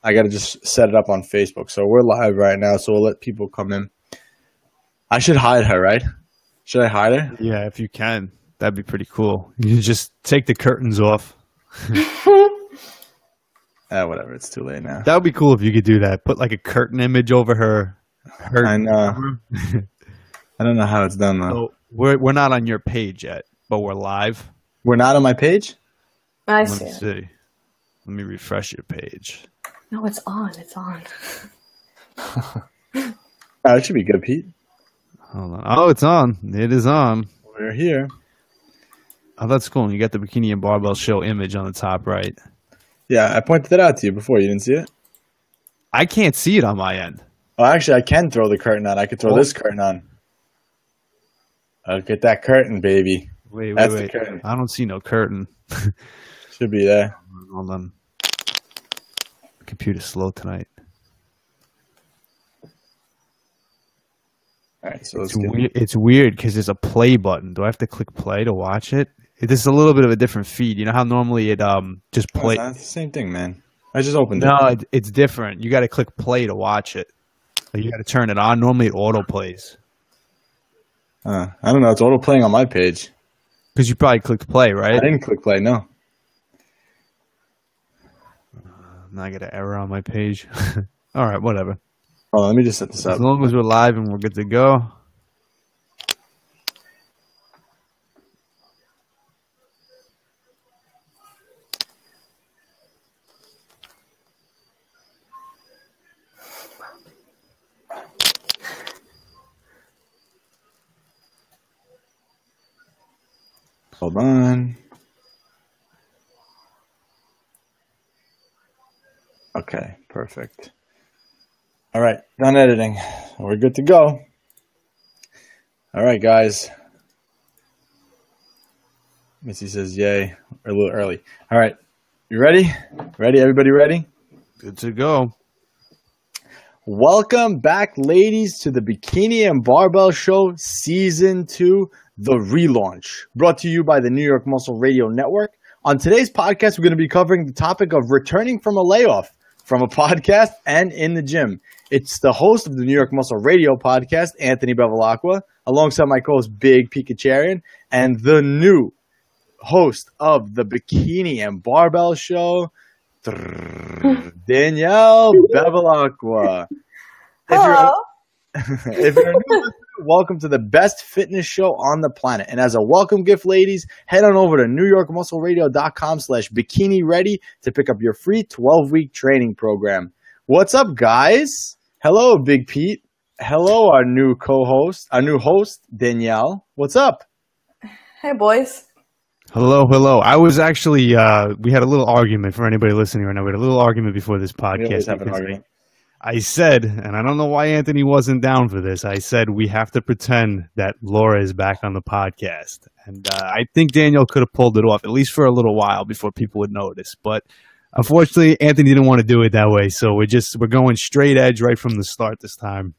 I got to just set it up on Facebook. So we're live right now, so we'll let people come in. I should hide her, right? Should I hide her? Yeah, if you can. That'd be pretty cool. You just take the curtains off. Whatever. It's too late now. That would be cool if you could do that. Put like a curtain image over her. I know. I don't know how it's done, though. So we're not on your page yet, but we're live. We're not on my page? I see. Let me refresh your page. No, it's on. It's on. It should be good, Pete. Hold on. Oh, it's on. It is on. We're here. Oh, that's cool. You got the Bikini and Barbell show image on the top right. Yeah, I pointed that out to you before. You didn't see it? I can't see it on my end. Oh, actually, I can throw the curtain on. I could throw this curtain on. Look at that curtain, baby. Wait. The curtain. I don't see no curtain. Should be there. Hold on. Computer's slow tonight. All right, so it's weird because there's a play button. Do I have to click play to watch it? This is a little bit of a different feed. You know how normally it just play. It's the same thing, man. I just opened it. No, it's different. You got to click play to watch it. Like you got to turn it on. Normally it auto plays. I don't know. It's auto playing on my page. Because you probably clicked play, right? I didn't click play. No. Now I got an error on my page. All right, whatever. Oh, let me just set this up. As long as we're live and we're good to go. Hold on. Okay, perfect. All right, done editing. We're good to go. All right, guys. Missy says yay. We're a little early. All right, you ready? Ready? Everybody ready? Good to go. Welcome back, ladies, to the Bikini and Barbell Show Season 2, The Relaunch, brought to you by the New York Muscle Radio Network. On today's podcast, we're going to be covering the topic of returning from a layoff from a podcast and in the gym. It's the host of the New York Muscle Radio podcast, Anthony Bevilacqua, alongside my co-host, Big Pikacharian, and the new host of the Bikini and Barbell Show, Danielle Bevilacqua. If you're a new listener, welcome to the best fitness show on the planet. And as a welcome gift, ladies, head on over to NewYorkMuscleRadio.com/bikini-ready to pick up your free 12-week training program. What's up, guys? Hello, Big Pete. Hello, our new host, Danielle. What's up? Hey, boys. Hello. I was actually, we had a little argument for anybody listening right now. We had a little argument before this podcast. We always have an argument. I said, and I don't know why Anthony wasn't down for this, I said we have to pretend that Laura is back on the podcast. And I think Daniel could have pulled it off, at least for a little while before people would notice. But unfortunately, Anthony didn't want to do it that way. So we're going straight edge right from the start this time.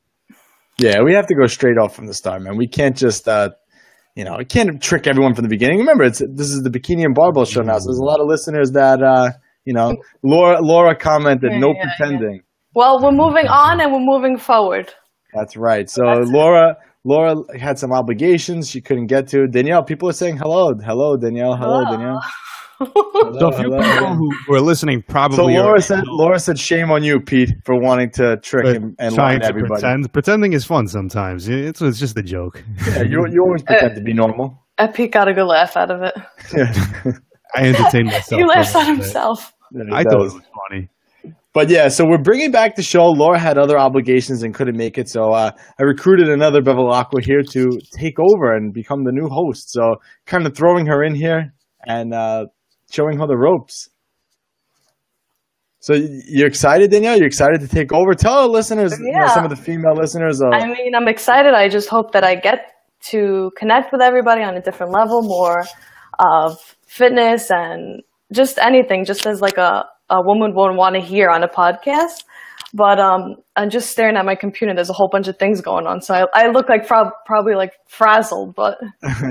Yeah, we have to go straight off from the start, man. We can't just, I can't trick everyone from the beginning. Remember, this is the Bikini and Barbell Show now. So there's a lot of listeners that, Laura commented, no pretending. Yeah. Well, we're moving on and we're moving forward. That's right. So Laura had some obligations she couldn't get to. Danielle, people are saying hello. Hello, Danielle. Hello, Danielle. So a few people who are listening probably. So Laura said, shame on you, Pete, for wanting to trick and lie to everybody. Pretending is fun sometimes. It's just a joke. Yeah, you always pretend to be normal. Pete got a good laugh out of it. Yeah. I entertained myself. He laughs at himself. I thought it was funny. But yeah, so we're bringing back the show. Laura had other obligations and couldn't make it, so I recruited another Bevilacqua here to take over and become the new host. So kind of throwing her in here and showing her the ropes. So you're excited, Danielle? You're excited to take over? Tell our listeners, some of the female listeners. I'm excited. I just hope that I get to connect with everybody on a different level, more of fitness and just anything, just as like a woman would want to hear on a podcast. But I'm just staring at my computer. There's a whole bunch of things going on, so I look like probably like frazzled. But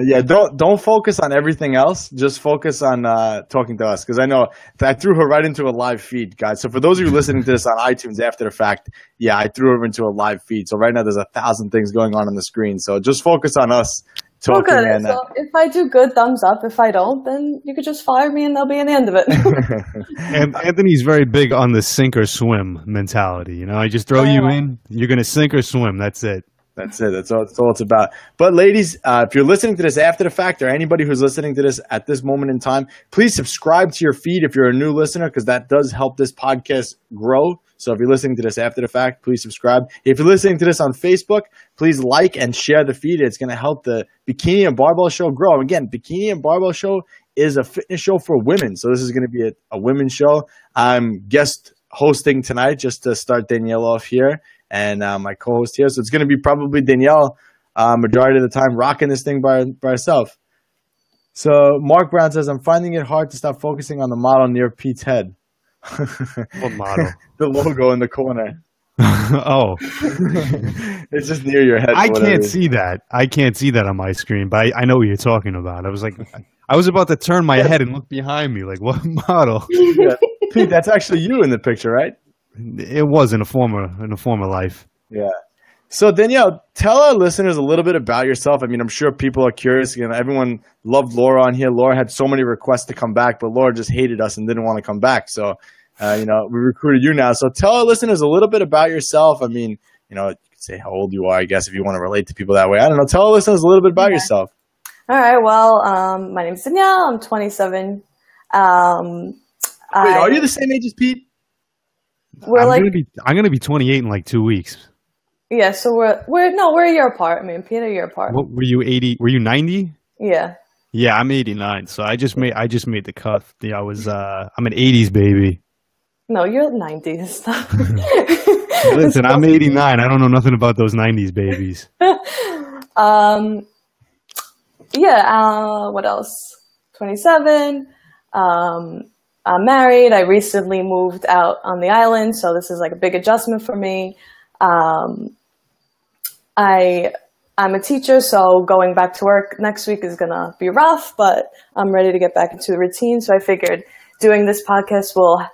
yeah, don't focus on everything else. Just focus on talking to us, because I know I threw her right into a live feed, guys. So for those of you listening to this on iTunes after the fact, yeah, I threw her into a live feed. So right now there's 1,000 things going on the screen. So just focus on us talking. Okay, and, so if I do good, thumbs up. If I don't, then you could just fire me and that'll be the end of it. And Anthony's very big on the sink or swim mentality. You know, I just throw you in, you're going to sink or swim. That's it. That's it. That's all it's about. But ladies, if you're listening to this after the fact, or anybody who's listening to this at this moment in time, please subscribe to your feed if you're a new listener, because that does help this podcast grow. So if you're listening to this after the fact, please subscribe. If you're listening to this on Facebook, please like and share the feed. It's going to help the Bikini and Barbell Show grow. And again, Bikini and Barbell Show is a fitness show for women. So this is going to be a women's show. I'm guest hosting tonight, just to start Danielle off here, and my co-host here. So it's going to be probably Danielle majority of the time rocking this thing by herself. So Mark Brown says, I'm finding it hard to stop focusing on the model near Pete's head. What model? The logo in the corner. Oh. It's just near your head. I can't see that. I can't see that on my screen, but I know what you're talking about. I was about to turn my head and look behind me, like, what model? Yeah. Pete, that's actually you in the picture, right? It was in a former life. Yeah. So Danielle, tell our listeners a little bit about yourself. I mean, I'm sure people are curious. You know, everyone loved Laura on here. Laura had so many requests to come back, but Laura just hated us and didn't want to come back. So, you know, we recruited you now. So tell our listeners a little bit about yourself. I mean, you know, you could say how old you are, I guess, if you want to relate to people that way. I don't know. Tell our listeners a little bit about yourself. All right. Well, my name is Danielle. I'm 27. Wait, are you the same age as Pete? I'm gonna be 28 in like 2 weeks. Yeah, so we're a year apart. I mean, Peter, a year apart. What were you 80? Were you 90? Yeah. Yeah, I'm 89. So I just made the cut. Yeah, I'm an 80s baby. No, you're 90s. Listen, I'm 89. I don't know nothing about those 90s babies. What else? 27. I'm married. I recently moved out on the island, so this is like a big adjustment for me. I'm a teacher, so going back to work next week is gonna be rough, but I'm ready to get back into the routine. So I figured doing this podcast will,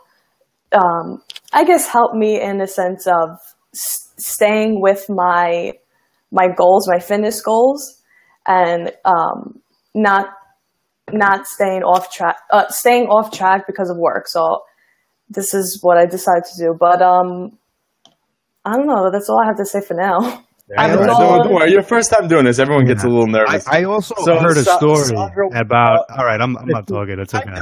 I guess, help me in the sense of staying with my goals, my fitness goals, and not staying off track because of work. So this is what I decided to do. But I don't know. That's all I have to say for now. Don't worry. Your first time doing this, everyone gets a little nervous. I also heard a story about. All right, I'm not talking. It's okay.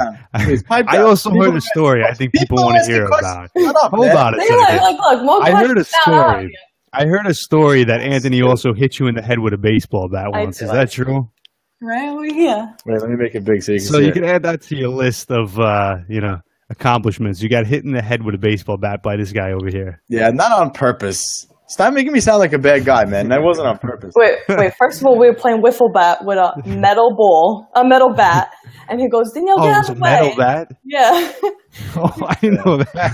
I also heard a story. I think people want to hear about. Hold on a second. I heard a story. I heard a story that Anthony also hit you in the head with a baseball bat once. Is that true? Right, well, yeah. Wait, let me make it big so you can see. So you can add that to your list of accomplishments. You got hit in the head with a baseball bat by this guy over here. Yeah, not on purpose. Stop making me sound like a bad guy, man. That wasn't on purpose. Wait. First of all, we were playing wiffle bat with a metal bat, and he goes, "Danielle, get out of the way." Metal bat? Yeah. Oh, I know that.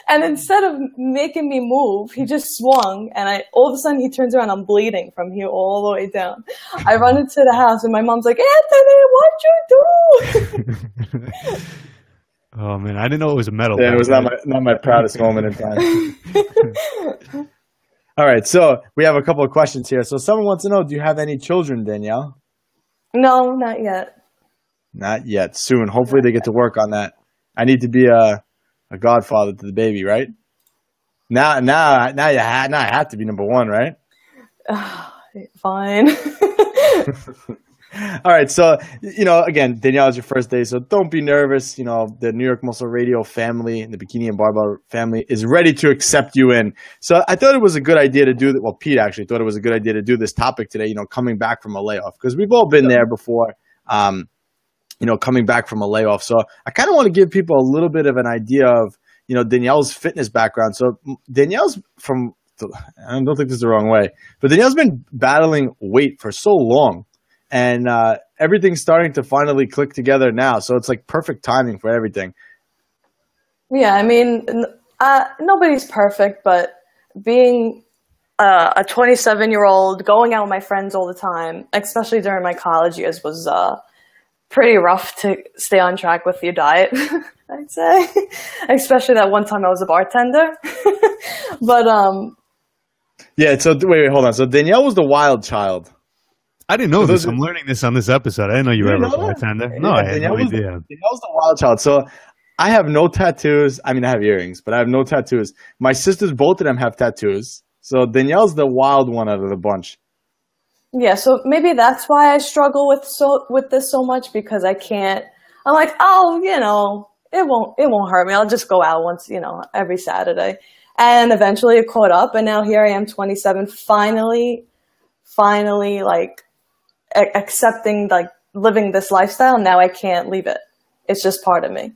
And instead of making me move, he just swung, and all of a sudden he turns around. I'm bleeding from here all the way down. I run into the house, and my mom's like, "Anthony, what'd you do?" Oh man, I didn't know it was a metal. Yeah, it was not my proudest moment in time. All right, so we have a couple of questions here. So someone wants to know, do you have any children, Danielle? No, not yet. Not yet. Soon. Hopefully they get to work on that. I need to be a godfather to the baby, right? Now I have to be number one, right? Fine. All right, so, again, Danielle, it's your first day, so don't be nervous. The New York Muscle Radio family and the Bikini and Barbell family is ready to accept you in. So I thought it was a good idea to do that. Well, Pete actually thought it was a good idea to do this topic today, coming back from a layoff, because we've all been there before, coming back from a layoff. So I kind of want to give people a little bit of an idea of, Danielle's fitness background. So Danielle's I don't think this is the wrong way, but Danielle's been battling weight for so long. And everything's starting to finally click together now. So it's like perfect timing for everything. Yeah, I mean, Nobody's perfect, but being a 27-year-old, going out with my friends all the time, especially during my college years, was pretty rough to stay on track with your diet, I'd say. Especially that one time I was a bartender. But yeah. So wait, hold on. So Danielle was the wild child. I didn't know this. I'm learning this on this episode. I didn't know you were ever a bartender. No, I had no idea. Danielle was the wild child. So I have no tattoos. I mean, I have earrings, but I have no tattoos. My sisters, both of them have tattoos. So Danielle's the wild one out of the bunch. yeah, so maybe that's why I struggle with this so much, because I can't. I'm like, oh, it won't hurt me. I'll just go out once, every Saturday. And eventually it caught up, and now here I am, 27, finally, like accepting, like living this lifestyle. Now I can't leave it. It's just part of me.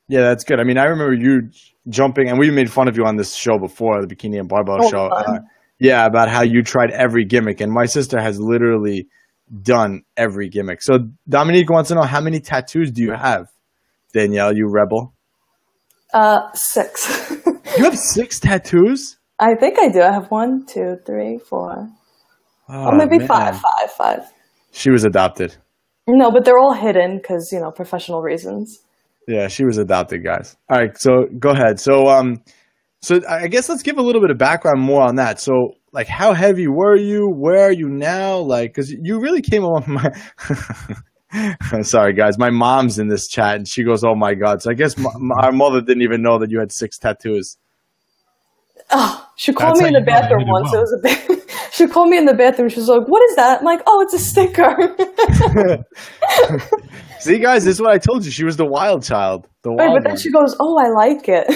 Yeah, that's good. I mean, I remember you jumping, and we made fun of you on this show before, the Bikini and Barbell show. Yeah, about how you tried every gimmick, and my sister has literally done every gimmick. So Dominique wants to know, how many tattoos do you have, Danielle, you rebel? 6. You have 6 tattoos? I think I do. I have 1, 2, 3, 4. Or maybe man. five. She was adopted. No, but they're all hidden because, professional reasons. Yeah, she was adopted, guys. All right, so go ahead. So I guess let's give a little bit of background more on that. So, like, how heavy were you? Where are you now? Like, because you really came along my... Sorry, guys. My mom's in this chat, and she goes, oh, my God. So I guess our mother didn't even know that you had 6 tattoos. Oh, she called me in the bathroom once. Well. She called me in the bathroom. She was like, what is that? I'm like, oh, it's a sticker. See, guys, this is what I told you. She was the wild child. But then she goes, oh, I like it.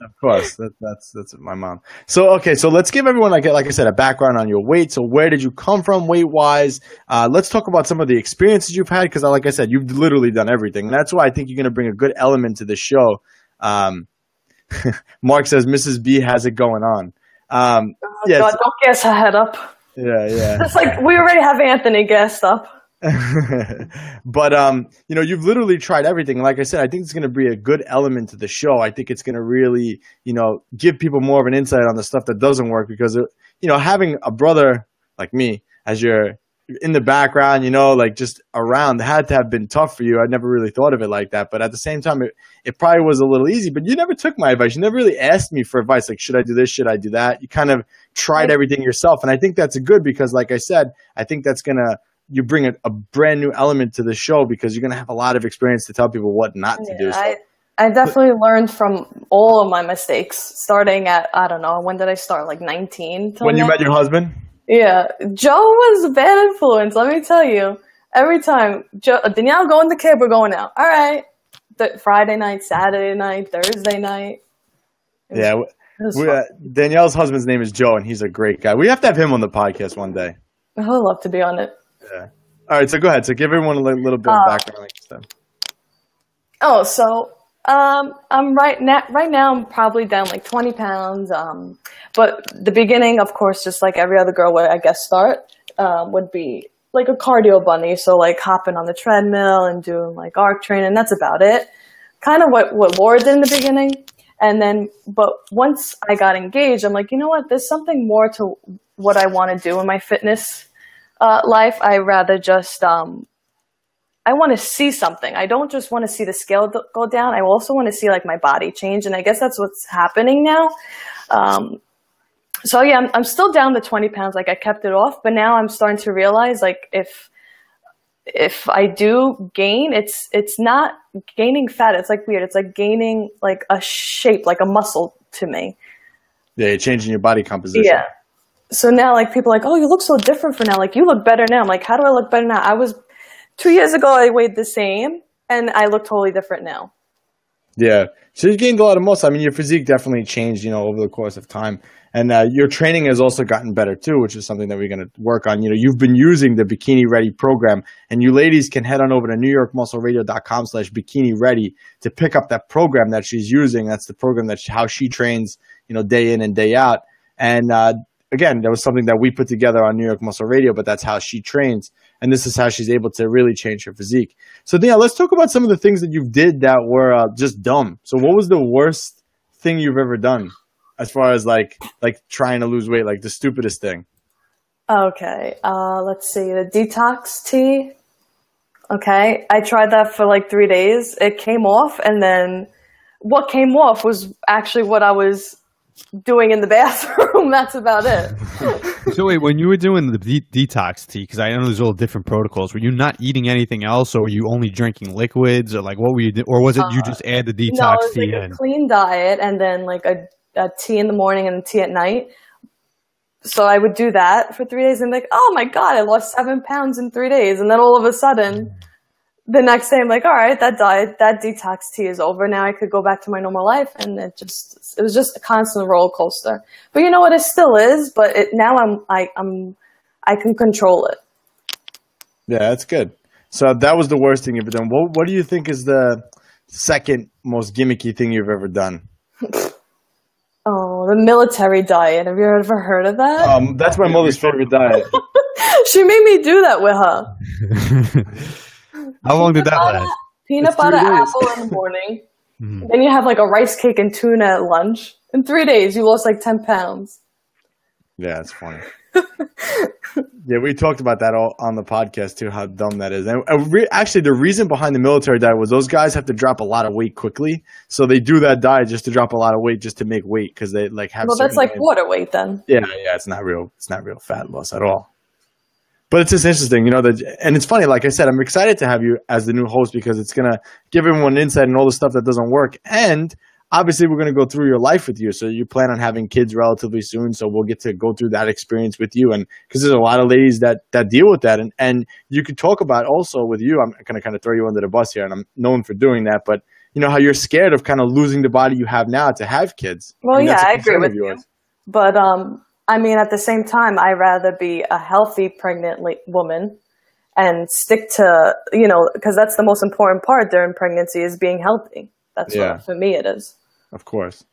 Of course. That's my mom. So, okay. So let's give everyone, like I said, a background on your weight. So where did you come from weight-wise? Let's talk about some of the experiences you've had, because like I said, you've literally done everything. And that's why I think you're going to bring a good element to the show. Mark says Mrs. B has it going on. Yeah, God, don't gas her head up. Yeah. It's like we already have Anthony gassed up. But you've literally tried everything. Like I said, I think it's going to be a good element to the show. I think it's going to really, give people more of an insight on the stuff that doesn't work, because having a brother like me as your in the background, like just around, had to have been tough for you. I never really thought of it like that. But at the same time, it probably was a little easy. But you never took my advice. You never really asked me for advice. Like, should I do this? Should I do that? You kind of tried everything yourself. And I think that's good, because like I said, I think that's going to, you bring a brand new element to the show, because you're going to have a lot of experience to tell people what not to do. So. I definitely learned from all of my mistakes, starting at, I don't know, when did I start? Like 19? When you met your husband? Yeah. Joe was a bad influence, let me tell you. Every time, Danielle, go in the cab, we're going out. All right. Friday night, Saturday night, Thursday night. Danielle's husband's name is Joe, and he's a great guy. We have to have him on the podcast one day. I'd love to be on it. Yeah. All right, so go ahead. So give everyone a little bit of background like this time. Oh, so I'm right now I'm probably down like 20 pounds. But the beginning, of course, just like every other girl where I guess start, would be like a cardio bunny. So like hopping on the treadmill and doing like arc training. That's about it. Kind of what Laura did in the beginning. And then, but once I got engaged, I'm like, you know what? There's something more to what I want to do in my fitness life. I rather just, I want to see something. I don't just want to see the scale go down. I also want to see like my body change. And I guess that's what's happening now. So yeah, I'm still down to 20 pounds. Like I kept it off, but now I'm starting to realize like if I do gain, it's not gaining fat. It's like weird. It's like gaining like a shape, like a muscle to me. Yeah, you're changing your body composition. Yeah. So now like people are like, oh, you look so different for now. Like you look better now. I'm like, how do I look better now? 2 years ago, I weighed the same and I look totally different now. Yeah. So you gained a lot of muscle. I mean, your physique definitely changed, over the course of time. And your training has also gotten better too, which is something that we're going to work on. You've been using the Bikini Ready program, and you ladies can head on over to newyorkmuscleradio.com/bikini-ready to pick up that program that she's using. That's the program how she trains, day in and day out. And again, that was something that we put together on New York Muscle Radio, but that's how she trains. And this is how she's able to really change her physique. So, Danielle, let's talk about some of the things that you did that were just dumb. So what was the worst thing you've ever done as far as like trying to lose weight, like the stupidest thing? Okay, let's see. The detox tea. Okay, I tried that for like 3 days. It came off, and then what came off was actually what I was doing in the bathroom. That's about it. So wait, when you were doing the detox tea, because I know there's all different protocols, were you not eating anything else, or were you only drinking liquids, or like what were you doing? Or was it you just add the detox no, it was tea like in? a clean diet, and then like a tea in the morning and a tea at night. So I would do that for 3 days and like, oh my God, I lost 7 pounds in 3 days. And then all of a sudden, the next day I'm like, all right, that detox tea is over. Now I could go back to my normal life. And it was just a constant roller coaster. But you know what? It still is. But now I can control it. Yeah, that's good. So that was the worst thing you've ever done. What do you think is the second most gimmicky thing you've ever done? Oh, the military diet. Have you ever heard of that? That's my mother's favorite diet. She made me do that with her. How long did that last? Peanut butter apple in the morning. Then you have like a rice cake and tuna at lunch. In 3 days, you lost like 10 pounds. Yeah, it's funny. Yeah, we talked about that all on the podcast too, how dumb that is. And actually, the reason behind the military diet was those guys have to drop a lot of weight quickly, so they do that diet just to drop a lot of weight, just to make weight, because they like have. Well, that's like water weight then. Yeah, it's not real fat loss at all. But it's just interesting, and it's funny. Like I said, I'm excited to have you as the new host because it's gonna give everyone insight and all the stuff that doesn't work. And obviously, we're going to go through your life with you. So you plan on having kids relatively soon. So we'll get to go through that experience with you. And because there's a lot of ladies that deal with that. And you could talk about also with you, I'm going to kind of throw you under the bus here. And I'm known for doing that. But how you're scared of kind of losing the body you have now to have kids. Well, I agree with you. But I mean, at the same time, I'd rather be a healthy pregnant woman and stick to, because that's the most important part during pregnancy is being healthy. That's what for me it is. Of course.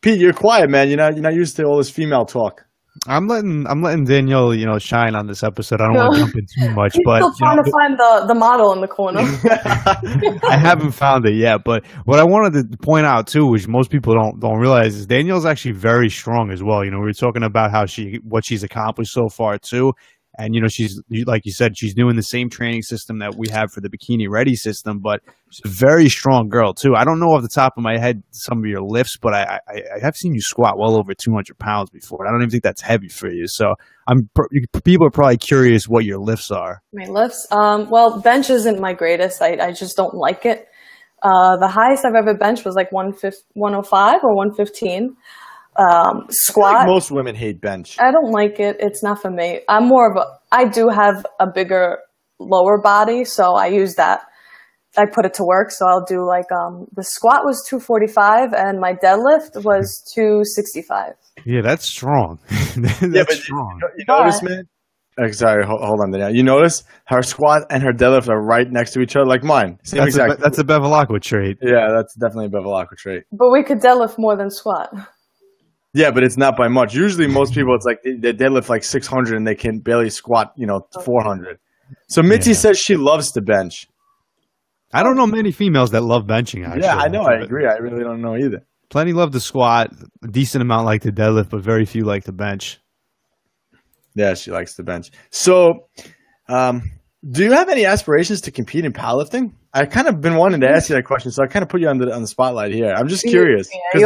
Pete, you're quiet, man. You're not used to all this female talk. I'm letting Danielle, shine on this episode. I don't want to jump in too much, but still trying to find the model in the corner. I haven't found it yet. But what I wanted to point out too, which most people don't realize, is Danielle's actually very strong as well. We were talking about what she's accomplished so far too. And, she's, like you said, she's doing the same training system that we have for the Bikini Ready system, but she's a very strong girl, too. I don't know off the top of my head some of your lifts, but I have seen you squat well over 200 pounds before. I don't even think that's heavy for you. So people are probably curious what your lifts are. My lifts? Well, bench isn't my greatest. I just don't like it. The highest I've ever benched was like 105 or 115. Squat. Like most women hate bench. I don't like it. It's not for me. I do have a bigger lower body, so I use that. I put it to work. So I'll do like, the squat was 245 and my deadlift was 265. Yeah, that's strong. That's strong. You notice, man? Sorry, hold on there. You notice her squat and her deadlift are right next to each other, like mine. That's a Bevilacqua trait. Yeah, that's definitely a Bevilacqua trait. But we could deadlift more than squat. Yeah, but it's not by much. Usually most people, it's like they deadlift like 600 and they can barely squat, 400. So Mitzi says she loves to bench. I don't know many females that love benching, actually. Yeah, I know. I agree. I really don't know either. Plenty love to squat. A decent amount like to deadlift, but very few like to bench. Yeah, she likes to bench. So do you have any aspirations to compete in powerlifting? I kind of been wanting to ask you that question, so I kind of put you on the spotlight here. I'm just curious. I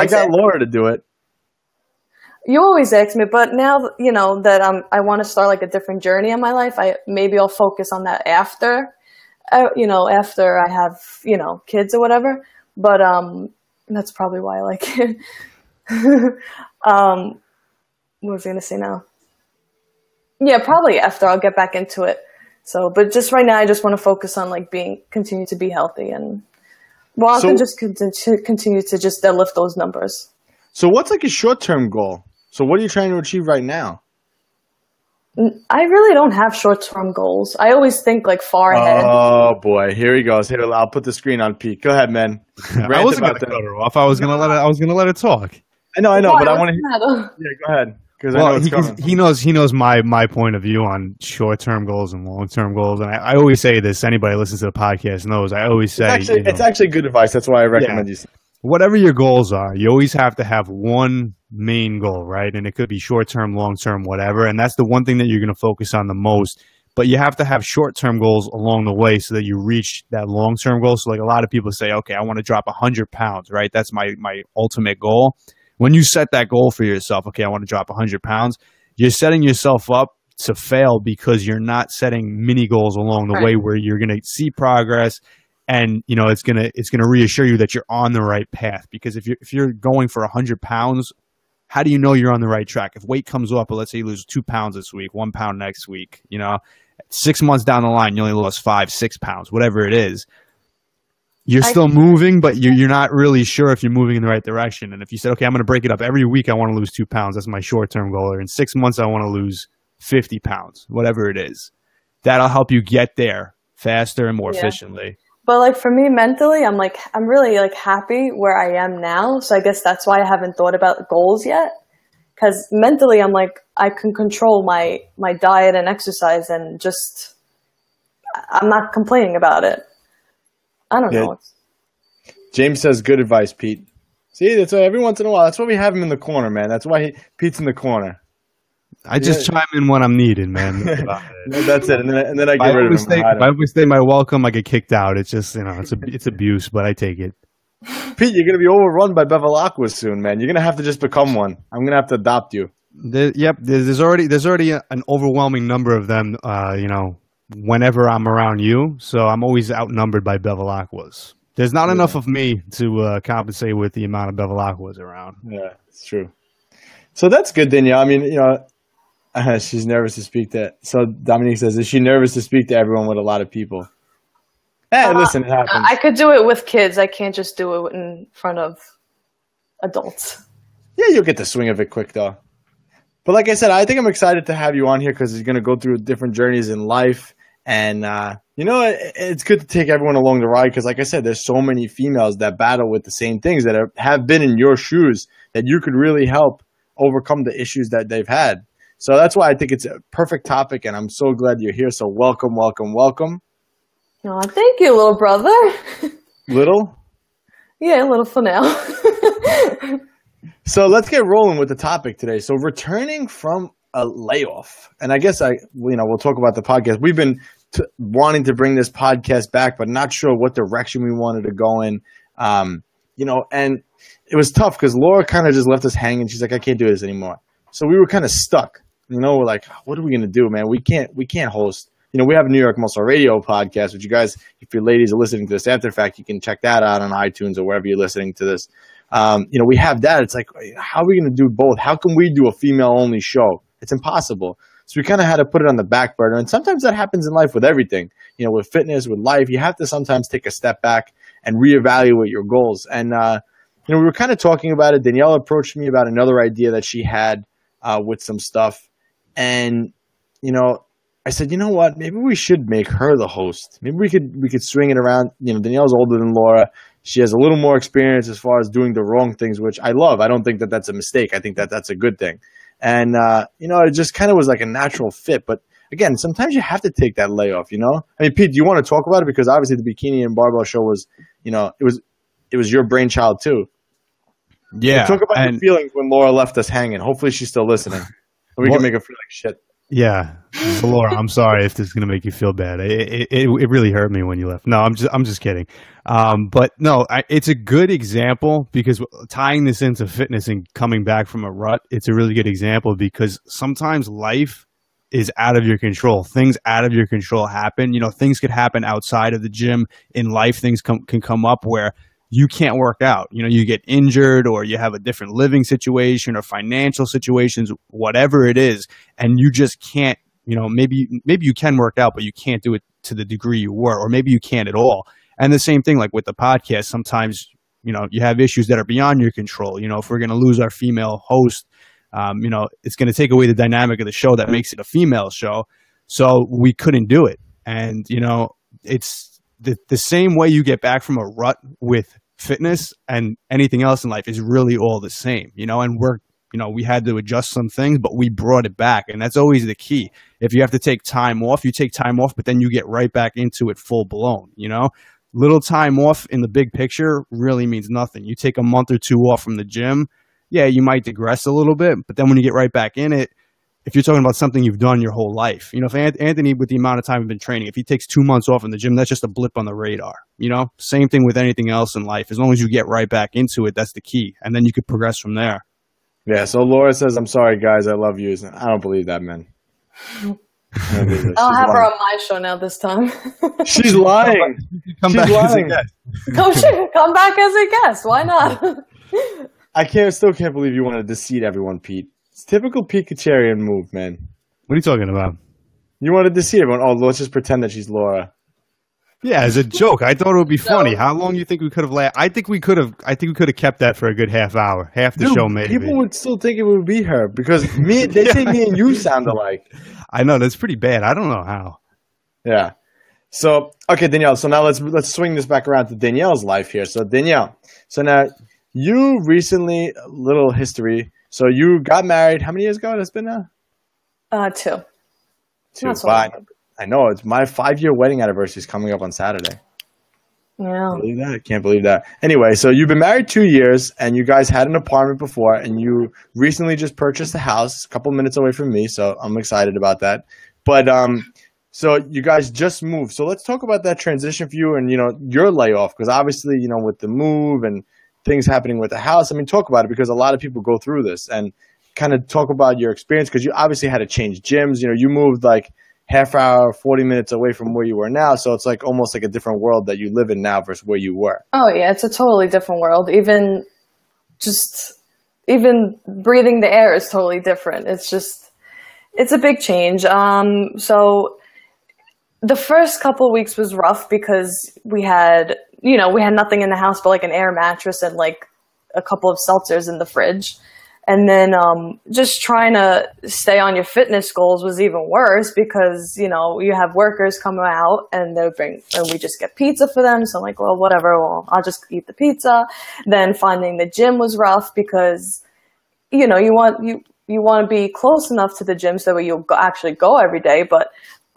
got Laura to do it. You always ask me, but now that I want to start like a different journey in my life. Maybe I'll focus on that after, after I have kids or whatever. But that's probably why I like it. What was I going to say now? Yeah, probably after I'll get back into it. So, but just right now, I just want to focus on like continue to be healthy, and I can just continue to just deadlift those numbers. So, what's like a short-term goal? So, what are you trying to achieve right now? I really don't have short-term goals. I always think like far ahead. Oh boy, here he goes. Here, I'll put the screen on Pete. Go ahead, man. I wasn't going to cut her off. I was going to let her talk. I know, but I want to. Yeah, go ahead. He knows my point of view on short-term goals and long-term goals, and I always say this. Anybody who listens to the podcast knows. I always say it's actually good advice. That's why I recommend you. whatever your goals are, you always have to have one main goal, right? And it could be short-term, long-term, whatever. And that's the one thing that you're going to focus on the most. But you have to have short-term goals along the way so that you reach that long-term goal. So like a lot of people say, okay, I want to drop 100 pounds, right? That's my ultimate goal. When you set that goal for yourself, okay, I want to drop 100 pounds, you're setting yourself up to fail because you're not setting mini goals along the way where you're going to see progress. And, you know, it's gonna reassure you that you're on the right path. Because if you're going for 100 pounds, how do you know you're on the right track? If weight comes up, but let's say you lose 2 pounds this week, 1 pound next week, you know, 6 months down the line, you only lost 5-6 pounds, whatever it is. You're still moving, but you're not really sure if you're moving in the right direction. And if you said, okay, I'm going to break it up every week, I want to lose 2 pounds. That's my short-term goal. Or in 6 months, I want to lose 50 pounds, whatever it is. That'll help you get there faster and more efficiently. But like for me mentally, I'm really like happy where I am now. So I guess that's why I haven't thought about goals yet. Because mentally, I'm like, I can control my diet and exercise and just, I'm not complaining about it. I don't know. James says, good advice, Pete. See, that's why every once in a while, that's why we have him in the corner, man. That's why Pete's in the corner. I just chime in when I'm needed, man. That's it. And then I get rid of him. If I mistake my welcome, I get kicked out. It's just, you know, it's abuse, but I take it. Pete, you're going to be overrun by Bevilacqua soon, man. You're going to have to just become one. I'm going to have to adopt you. There's already an overwhelming number of them, you know, whenever I'm around you. So I'm always outnumbered by Bevilacquas. There's not enough of me to compensate with the amount of Bevilacquas around. Yeah, it's true. So that's good, Danielle. I mean, you know, she's nervous to speak to. So Dominique says, is she nervous to speak to everyone with a lot of people? Hey, listen, it happens. I could do it with kids. I can't just do it in front of adults. Yeah, you'll get the swing of it quick, though. But like I said, I think I'm excited to have you on here because he's going to go through different journeys in life. And, you know, it's good to take everyone along the ride because, like I said, there's so many females that battle with the same things that have been in your shoes that you could really help overcome the issues that they've had. So that's why I think it's a perfect topic, and I'm so glad you're here. So welcome, welcome, welcome. Oh, thank you, little brother. Little? Yeah, little for now. So let's get rolling with the topic today. So returning from a layoff, and I guess we'll talk about the podcast. We've been wanting to bring this podcast back, but not sure what direction we wanted to go in. You know, and it was tough because Laura kind of just left us hanging. She's like, I can't do this anymore. So we were kind of stuck. You know, we're like, what are we going to do, man? We can't host. You know, we have a New York Muscle Radio podcast, which you guys, if your ladies are listening to this after the fact, you can check that out on iTunes or wherever you're listening to this. You know, we have that. It's like, how are we going to do both? How can we do a female-only show? It's impossible. So we kind of had to put it on the back burner. And sometimes that happens in life with everything. You know, with fitness, with life, you have to sometimes take a step back and reevaluate your goals. And, you know, we were kind of talking about it. Danielle approached me about another idea that she had with some stuff. And, you know, I said, you know what? Maybe we should make her the host. Maybe we could swing it around. You know, Danielle's older than Laura. She has a little more experience as far as doing the wrong things, which I love. I don't think that that's a mistake. I think that that's a good thing. And, you know, it just kind of was like a natural fit. But again, sometimes you have to take that layoff, you know? I mean, Pete, do you want to talk about it? Because obviously the Bikini and Barbell show was, you know, it was your brainchild too. Yeah. So talk about your feelings when Laura left us hanging. Hopefully she's still listening. And we can make her feel like shit. Yeah, so Laura, I'm sorry if this is gonna make you feel bad. It really hurt me when you left. No, I'm just kidding. But no, it's a good example because tying this into fitness and coming back from a rut, it's a really good example because sometimes life is out of your control. Things out of your control happen. You know, things could happen outside of the gym in life. Things can come up where you can't work out. You know, you get injured or you have a different living situation or financial situations, whatever it is, and you just can't, you know, maybe you can work out, but you can't do it to the degree you were, or maybe you can't at all. And the same thing, like with the podcast, sometimes, you know, you have issues that are beyond your control. You know, if we're going to lose our female host, you know, it's going to take away the dynamic of the show that makes it a female show. So we couldn't do it. And, you know, it's the same way you get back from a rut with fitness and anything else in life is really all the same, you know, and we had to adjust some things, but we brought it back. And that's always the key. If you have to take time off, you take time off, but then you get right back into it full blown, you know, little time off in the big picture really means nothing. You take a month or two off from the gym, yeah, you might digress a little bit, but then when you get right back in it, if you're talking about something you've done your whole life, if Anthony, with the amount of time we've been training, if he takes 2 months off in the gym, that's just a blip on the radar. Same thing with anything else in life. As long as you get right back into it, that's the key. And then you could progress from there. Yeah, so Laura says, I'm sorry, guys, I love you. I don't believe that, man. I'll have her on my show now this time. She's lying. Come back as a guest. Come back as a guest. Why not? I still can't believe you wanted to deceive everyone, Pete. It's typical Picacharian move, man. What are you talking about? You wanted to deceive everyone. Oh, let's just pretend that she's Laura. Yeah, as a joke. I thought it would be funny. How long do you think we could have laughed? I think we could have kept that for a good half hour. Half the show, maybe. People would still think it would be her because they say me and you sound alike. I know, that's pretty bad. I don't know how. Yeah. So, okay, Danielle. So now let's swing this back around to Danielle's life here. So, Danielle. So now you recently, little history. So you got married. How many years ago has it been now? 2. 2. I know. It's my 5-year wedding anniversary is coming up on Saturday. Yeah. Believe that? Can't believe that. Anyway, so you've been married 2 years, and you guys had an apartment before, and you recently just purchased a house a couple minutes away from me, so I'm excited about that. But so you guys just moved. So let's talk about that transition for you and, your layoff, because obviously, with the move and things happening with the house, talk about it because a lot of people go through this and kind of talk about your experience because you obviously had to change gyms. You moved like half hour, 40 minutes away from where you were now. So it's like almost like a different world that you live in now versus where you were. Oh yeah, it's a totally different world. Even breathing the air is totally different. It's a big change. So the first couple of weeks was rough because we had nothing in the house but like an air mattress and like a couple of seltzers in the fridge. And then just trying to stay on your fitness goals was even worse because, you have workers come out and we just get pizza for them. So I'm like, well, whatever, I'll just eat the pizza. Then finding the gym was rough because, you want to be close enough to the gym so that you'll actually go every day. But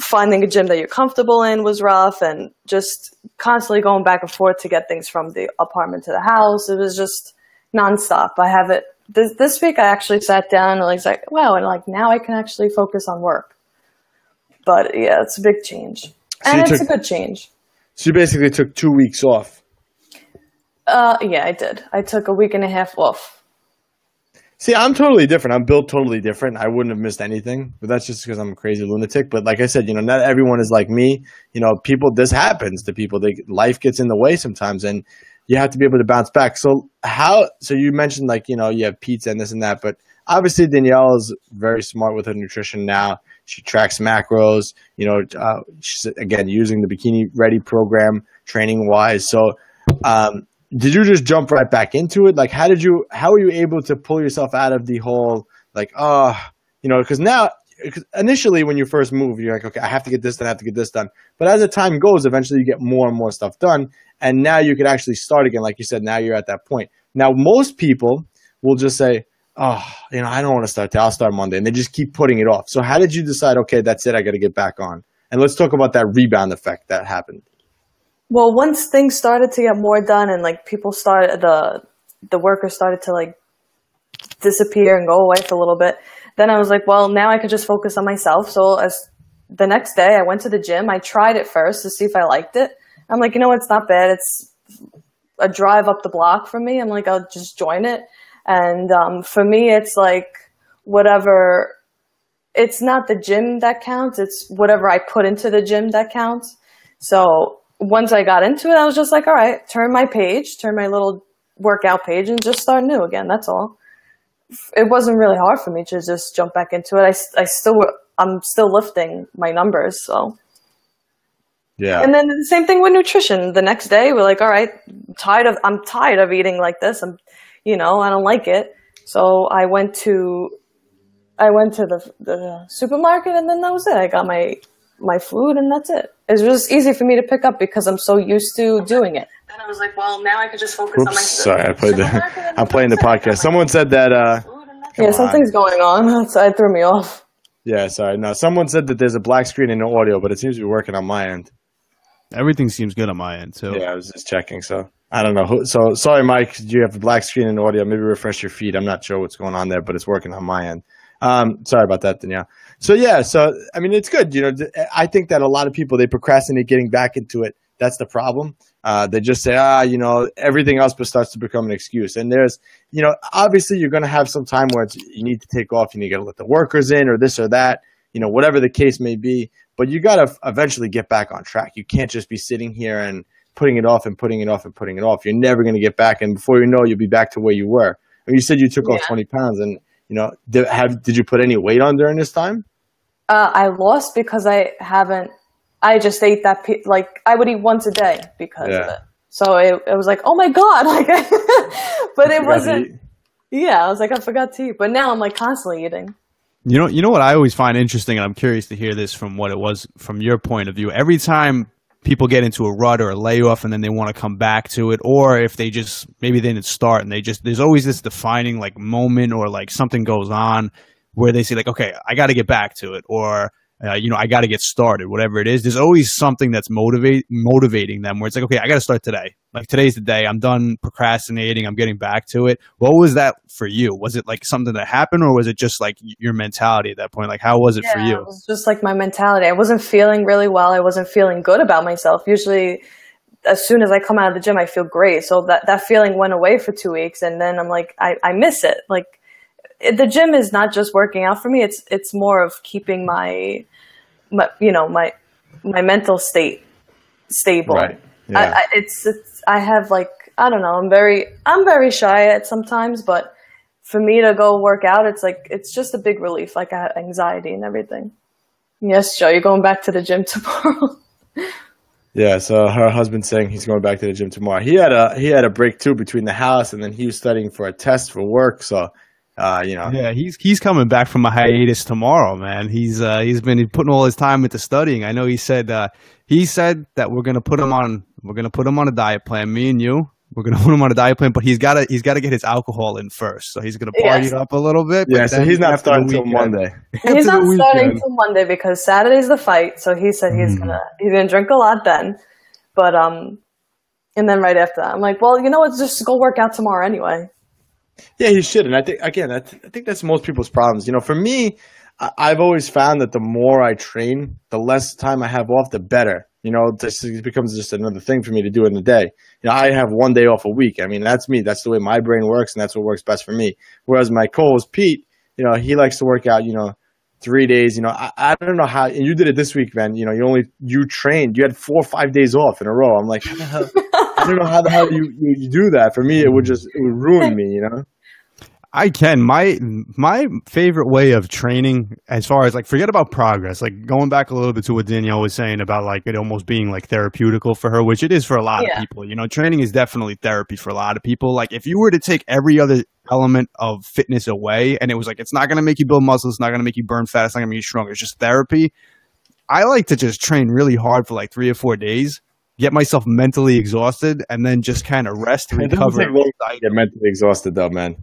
finding a gym that you're comfortable in was rough, and just constantly going back and forth to get things from the apartment to the house. It was just nonstop. I have it. This week I actually sat down and I was like, wow, and like now I can actually focus on work. But yeah, it's a big change. And it's a good change. So you basically took 2 weeks off. Yeah, I did. I took a week and a half off. See, I'm totally different. I'm built totally different. I wouldn't have missed anything, but that's just because I'm a crazy lunatic. But like I said, not everyone is like me. This happens to people. Life gets in the way sometimes, and you have to be able to bounce back. So you mentioned you have pizza and this and that, but obviously Danielle is very smart with her nutrition now. She tracks macros, she's again using the Bikini Ready program training wise. So, did you just jump right back into it? Like, how were you able to pull yourself out of the whole, because initially when you first move, you're like, okay, I have to get this done, But as the time goes, eventually you get more and more stuff done. And now you can actually start again. Like you said, now you're at that point. Now, most people will just say, oh, I don't want to start today. I'll start Monday. And they just keep putting it off. So how did you decide, okay, that's it, I got to get back on? And let's talk about that rebound effect that happened. Well, once things started to get more done and people started, the workers started to disappear and go away for a little bit, then I was like, well, now I could just focus on myself. So as the next day I went to the gym, I tried it first to see if I liked it. I'm like, it's not bad. It's a drive up the block from me. I'm like, I'll just join it. And for me, it's like whatever. It's not the gym that counts. It's whatever I put into the gym that counts. So once I got into it, I was just like, all right, turn my little workout page and just start new again. That's all. It wasn't really hard for me to just jump back into it. I'm still lifting my numbers. So. Yeah. And then the same thing with nutrition. The next day we're like, all right, I'm tired of eating like this. I don't like it. So I went to the supermarket, and then that was it. I got my food, and that's it. It was just easy for me to pick up because I'm so used to doing it. And I was like, well, now I could just focus on my Sorry, I'm playing the podcast. Someone said that something's going on. It threw me off. Yeah, sorry. No, someone said that there's a black screen in the audio, but it seems to be working on my end. Everything seems good on my end too. Yeah, I was just checking. So I don't know. So sorry, Mike. You have a black screen in audio. Maybe refresh your feed. I'm not sure what's going on there, but it's working on my end. Sorry about that, Danielle. So yeah, I mean, it's good. I think that a lot of people, they procrastinate getting back into it. That's the problem. They just say, everything else starts to become an excuse. And there's, obviously you're going to have some time where you need to take off. You need to let the workers in or this or that, whatever the case may be. But you got to eventually get back on track. You can't just be sitting here and putting it off and putting it off and putting it off. You're never going to get back. And before you know, you'll be back to where you were. I mean, you said you took off 20 pounds. And, did you put any weight on during this time? I lost because I just ate that, I would eat once a day because of it. So it was like, oh my God. But it wasn't, I was like, I forgot to eat. But now I'm like constantly eating. You know what I always find interesting, and I'm curious to hear this from what it was from your point of view. Every time people get into a rut or a layoff and then they want to come back to it, or if they just, maybe they didn't start and there's always this defining like moment or like something goes on where they say like, okay, I got to get back to it, or I got to get started, whatever it is. There's always something that's motivating them where it's like, okay, I got to start today. Like today's the day. I'm done procrastinating. I'm getting back to it. What was that for you? Was it like something that happened, or was it just like your mentality at that point? Like, how was it for you? It was just like my mentality. I wasn't feeling really well. I wasn't feeling good about myself. Usually as soon as I come out of the gym, I feel great. So that feeling went away for 2 weeks. And then I'm like, I miss it. Like the gym is not just working out for me. It's more of keeping my mental state stable. Right. Yeah. I have like, I don't know, I'm very shy at sometimes, but for me to go work out, it's just a big relief. Like I have anxiety and everything. Yes, Joe, you're going back to the gym tomorrow. Yeah. So her husband's saying he's going back to the gym tomorrow. He had a break too between the house and then he was studying for a test for work. So, Yeah, he's coming back from a hiatus tomorrow, man. He's been putting all his time into studying. I know he said that we're gonna put him on a diet plan. Me and you, we're gonna put him on a diet plan, but he's gotta get his alcohol in first. So he's gonna party it up a little bit. Yeah, so he's not starting until Monday. He's not starting until Monday because Saturday's the fight. So he said he's gonna drink a lot then, but and then right after that, I'm like, well, you know what? Just go work out tomorrow anyway. Yeah, he should. And I think that's most people's problems. For me, I've always found that the more I train, the less time I have off, the better. This becomes just another thing for me to do in the day. I have 1 day off a week. I mean, that's me. That's the way my brain works, and that's what works best for me. Whereas my co-host, Pete, he likes to work out, 3 days. I don't know how – and you did it this week, man. You trained. You had 4 or 5 days off in a row. I'm like, how the hell – I don't know how the hell you do that. For me, it would ruin me, I can. My favorite way of training, as far as like, forget about progress, like going back a little bit to what Danielle was saying about like it almost being like therapeutical for her, which it is for a lot of people. Training is definitely therapy for a lot of people. Like if you were to take every other element of fitness away and it was like, it's not going to make you build muscle, it's not going to make you burn fat, it's not going to make you stronger, it's just therapy. I like to just train really hard for like 3 or 4 days, get myself mentally exhausted, and then just kind of rest and recover. It doesn't take long to get mentally exhausted though, man.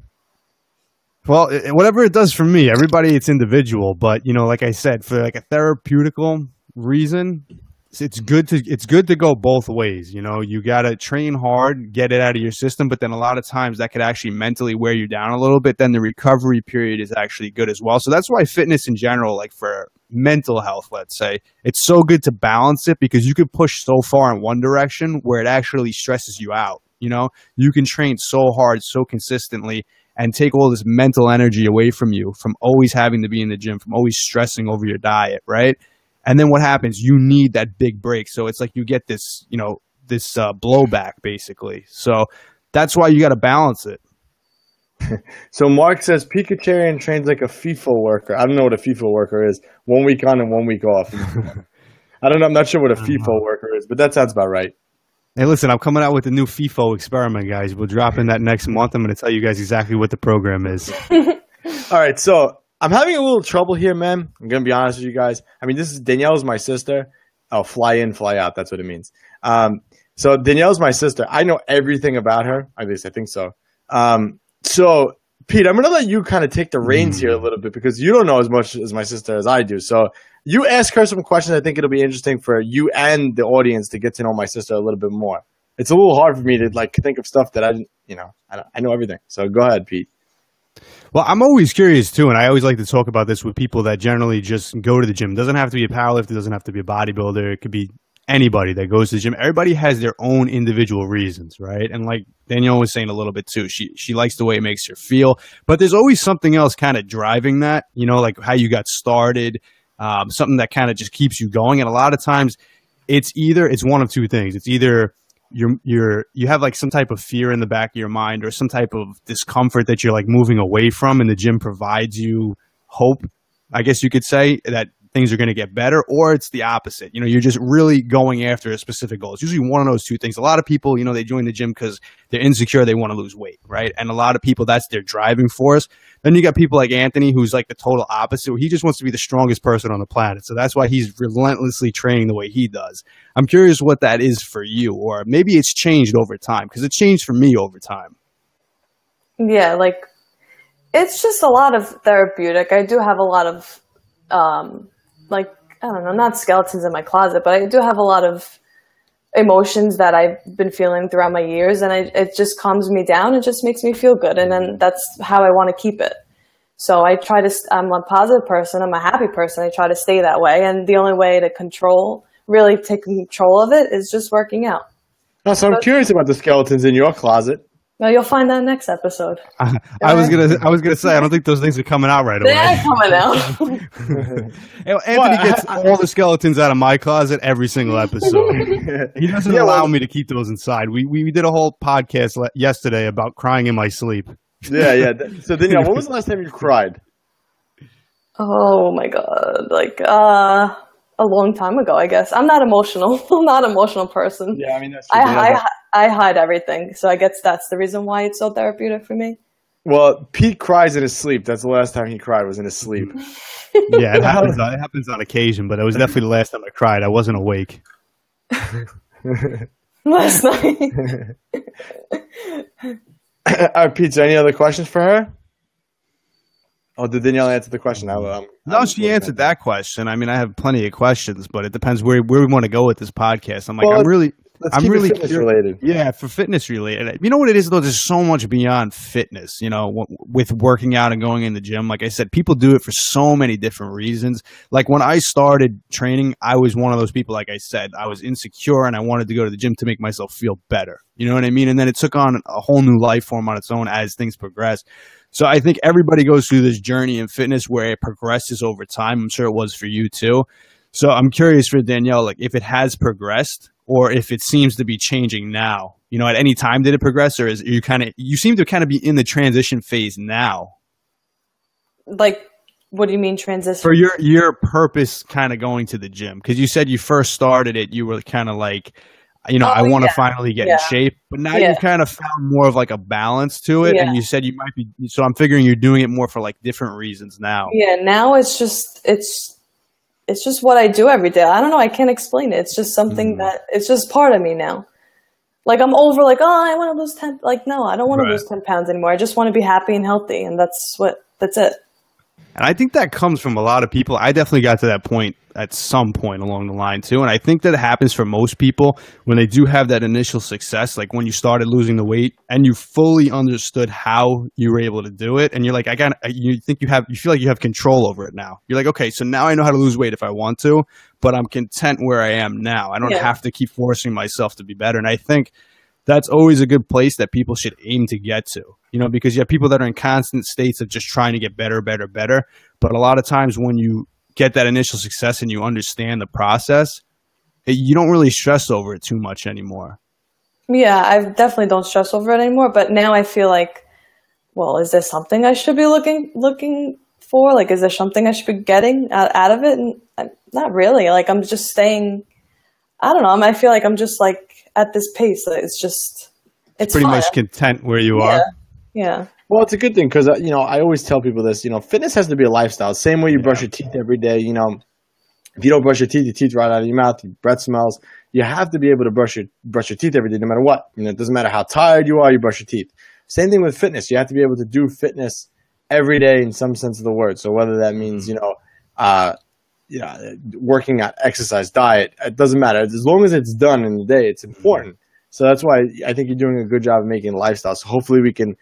Well, whatever it does for me, everybody, it's individual. But like I said, for like a therapeutical reason, it's good to go both ways. You gotta train hard, get it out of your system, but then a lot of times that could actually mentally wear you down a little bit. Then the recovery period is actually good as well. So that's why fitness in general, like for mental health, let's say, it's so good to balance it because you could push so far in one direction where it actually stresses you out. You can train so hard, so consistently, and take all this mental energy away from you, from always having to be in the gym, from always stressing over your diet, right? And then what happens? You need that big break. So it's like you get this, this blowback, basically. So that's why you got to balance it. So Mark says Picatarian trains like a FIFO worker. I don't know what a FIFO worker is. 1 week on and 1 week off. I don't know. I'm not sure what a FIFO worker is, but that sounds about right. Hey, listen, I'm coming out with a new FIFO experiment, guys. We'll drop in that next month. I'm going to tell you guys exactly what the program is. All right, so I'm having a little trouble here, man. I'm going to be honest with you guys. I mean, Danielle's my sister. Oh, fly in, fly out. That's what it means. So Danielle's my sister. I know everything about her. At least I think so. So, Pete, I'm going to let you kind of take the reins here a little bit because you don't know as much as my sister as I do. So, you ask her some questions. I think it'll be interesting for you and the audience to get to know my sister a little bit more. It's a little hard for me to like think of stuff that I know everything. So go ahead, Pete. Well, I'm always curious too, and I always like to talk about this with people that generally just go to the gym. It doesn't have to be a powerlifter, it doesn't have to be a bodybuilder. It could be anybody that goes to the gym. Everybody has their own individual reasons, right? And like Danielle was saying a little bit too, she likes the way it makes her feel, but there's always something else kind of driving that, you know, like how you got started, something that kind of just keeps you going. And a lot of times it's one of two things. It's either you have like some type of fear in the back of your mind or some type of discomfort that you're like moving away from, and the gym provides you hope, I guess you could say, that things are going to get better, or it's the opposite. You know, you're just really going after a specific goal. It's usually one of those two things. A lot of people, you know, they join the gym because they're insecure, they want to lose weight, right? And a lot of people, that's their driving force. Then you got people like Anthony, who's like the total opposite. He just wants to be the strongest person on the planet. So that's why he's relentlessly training the way he does. I'm curious what that is for you, or maybe it's changed over time, because it's changed for me over time. Yeah, like it's just a lot of therapeutic. I do have a lot of like, I don't know, not skeletons in my closet, but I do have a lot of emotions that I've been feeling throughout my years, and it just calms me down. It just makes me feel good, and then that's how I want to keep it. So I'm a positive person. I'm a happy person. I try to stay that way, and the only way to really take control of it is just working out. No, so I'm curious about the skeletons in your closet. Well, you'll find that next episode. I was gonna say, I don't think those things are coming out right away. They're coming out. Anthony gets all the skeletons out of my closet every single episode. He doesn't allow me to keep those inside. We did a whole podcast yesterday about crying in my sleep. Yeah. So Danielle, when was the last time you cried? Oh my God, like a long time ago, I guess. I'm not emotional. I'm not an emotional person. Yeah, I mean that's true. I hide everything, so I guess that's the reason why it's so therapeutic for me. Well, Pete cries in his sleep. That's the last time he cried, was in his sleep. Yeah, it happens on occasion, but it was definitely the last time I cried. I wasn't awake. Last night. All right, Pete, so any other questions for her? Oh, did Danielle answer the question? No, she answered that question. I mean, I have plenty of questions, but it depends where we want to go with this podcast. I'm really fitness related. Yeah, for fitness related. You know what it is though? There's so much beyond fitness. You know, with working out and going in the gym. Like I said, people do it for so many different reasons. Like when I started training, I was one of those people. Like I said, I was insecure and I wanted to go to the gym to make myself feel better. You know what I mean? And then it took on a whole new life form on its own as things progress. So I think everybody goes through this journey in fitness where it progresses over time. I'm sure it was for you too. So I'm curious for Danielle, like if it has progressed or if it seems to be changing now. You know, at any time did it progress, or is you seem to kind of be in the transition phase now? Like, what do you mean transition? For your purpose kind of going to the gym? Because you said you first started it, you were kind of like, you know, I want to finally get in shape, but now you kind of found more of like a balance to it. And you said you might be, so I'm figuring you're doing it more for like different reasons now. Yeah. Now it's just what I do every day. I don't know. I can't explain it. It's just something that it's just part of me now. Like I'm over like, oh, I want to lose 10. Like, no, I don't want to lose 10 pounds anymore. I just want to be happy and healthy. And that's it. And I think that comes from a lot of people. I definitely got to that point at some point along the line too. And I think that it happens for most people when they do have that initial success, like when you started losing the weight and you fully understood how you were able to do it. And you're like, you feel like you have control over it now. You're like, okay, so now I know how to lose weight if I want to, but I'm content where I am now. I don't have to keep forcing myself to be better. And I think that's always a good place that people should aim to get to, you know, because you have people that are in constant states of just trying to get better. But a lot of times when you get that initial success and you understand the process, you don't really stress over it too much anymore. Yeah, I definitely don't stress over it anymore. But now I feel like, well, is there something I should be looking for? Like, is there something I should be getting out of it? And not really. Like, I'm just staying, I don't know. I feel like I'm just like at this pace. It's pretty much content where you are. Yeah. Well, it's a good thing because, you know, I always tell people this, you know, fitness has to be a lifestyle. Same way you brush your teeth every day. You know, if you don't brush your teeth right out of your mouth, your breath smells. You have to be able to brush your teeth every day, no matter what. You know, it doesn't matter how tired you are, you brush your teeth. Same thing with fitness. You have to be able to do fitness every day in some sense of the word. So whether that means, you know, working out, exercise, diet. It doesn't matter. As long as it's done in the day, it's important. So that's why I think you're doing a good job of making lifestyle. So hopefully we can,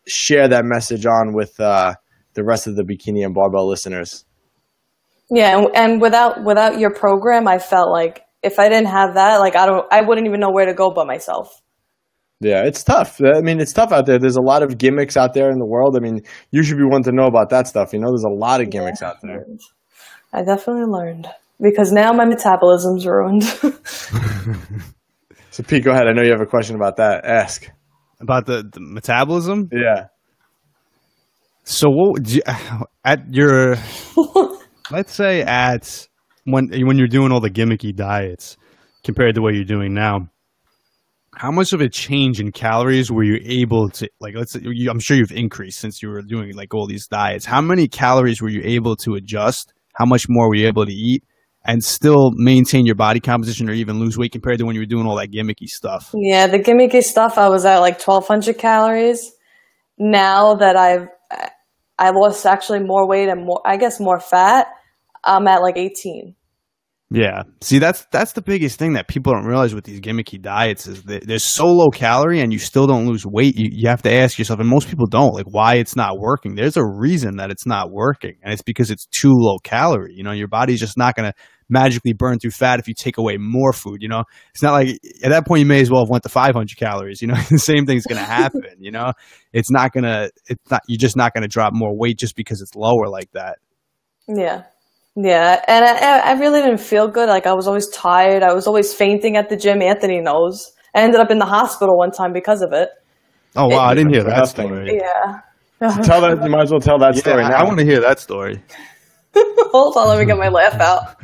share that message on with the rest of the Bikini and Barbell listeners. Yeah, and without your program, I felt like if I didn't have that, like I wouldn't even know where to go but myself. Yeah, it's tough. I mean, it's tough out there. There's a lot of gimmicks out there in the world. I mean, you should be one to know about that stuff. There's a lot of gimmicks out there. I definitely learned because now my metabolism's ruined. So, Pete, go ahead. I know you have a question about that. Ask. About the metabolism? Yeah. So what would you, at your, let's say when you're doing all the gimmicky diets compared to what you're doing now, how much of a change in calories were you able to, like, let's say, I'm sure you've increased since you were doing like all these diets. How many calories were you able to adjust? How much more were you able to eat and still maintain your body composition or even lose weight compared to when you were doing all that gimmicky stuff? Yeah, the gimmicky stuff, I was at like 1,200 calories. Now that I lost actually more weight and more fat, I'm at like 18. Yeah. See, that's the biggest thing that people don't realize with these gimmicky diets is that they're so low calorie and you still don't lose weight. You have to ask yourself, and most people don't, like, why it's not working. There's a reason that it's not working, and it's because it's too low calorie. Your body's just not going to magically burn through fat if you take away more food. It's not like at that point you may as well have went to 500 calories. The same thing's going to happen. You're just not going to drop more weight just because it's lower like that. Yeah. Yeah, and I really didn't feel good. Like, I was always tired. I was always fainting at the gym. Anthony knows. I ended up in the hospital one time because of it. Oh, wow. I didn't hear that story. Yeah. So tell that. You might as well tell that story now. I want to hear that story. Hold on, let me get my laugh out.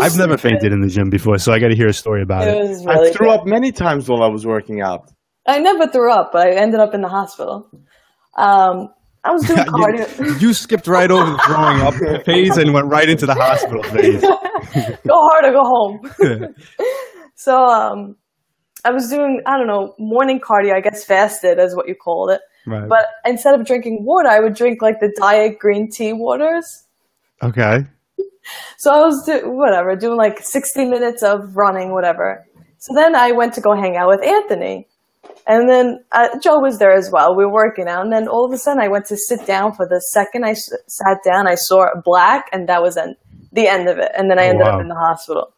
I've never fainted in the gym before, so I got to hear a story about it. Was really I threw up many times while I was working out. I never threw up, but I ended up in the hospital. I was doing cardio. You skipped right over the throwing up phase and went right into the hospital phase. Go hard or go home. So I was doing, morning cardio, I guess fasted is what you called it. Right. But instead of drinking water, I would drink like the diet green tea waters. Okay. So I was doing like 60 minutes of running, whatever. So then I went to go hang out with Anthony. And then Joe was there as well. We were working out. And then all of a sudden I went to sit down. For the second I sat down, I saw black, and that was the end of it. And then I ended up in the hospital.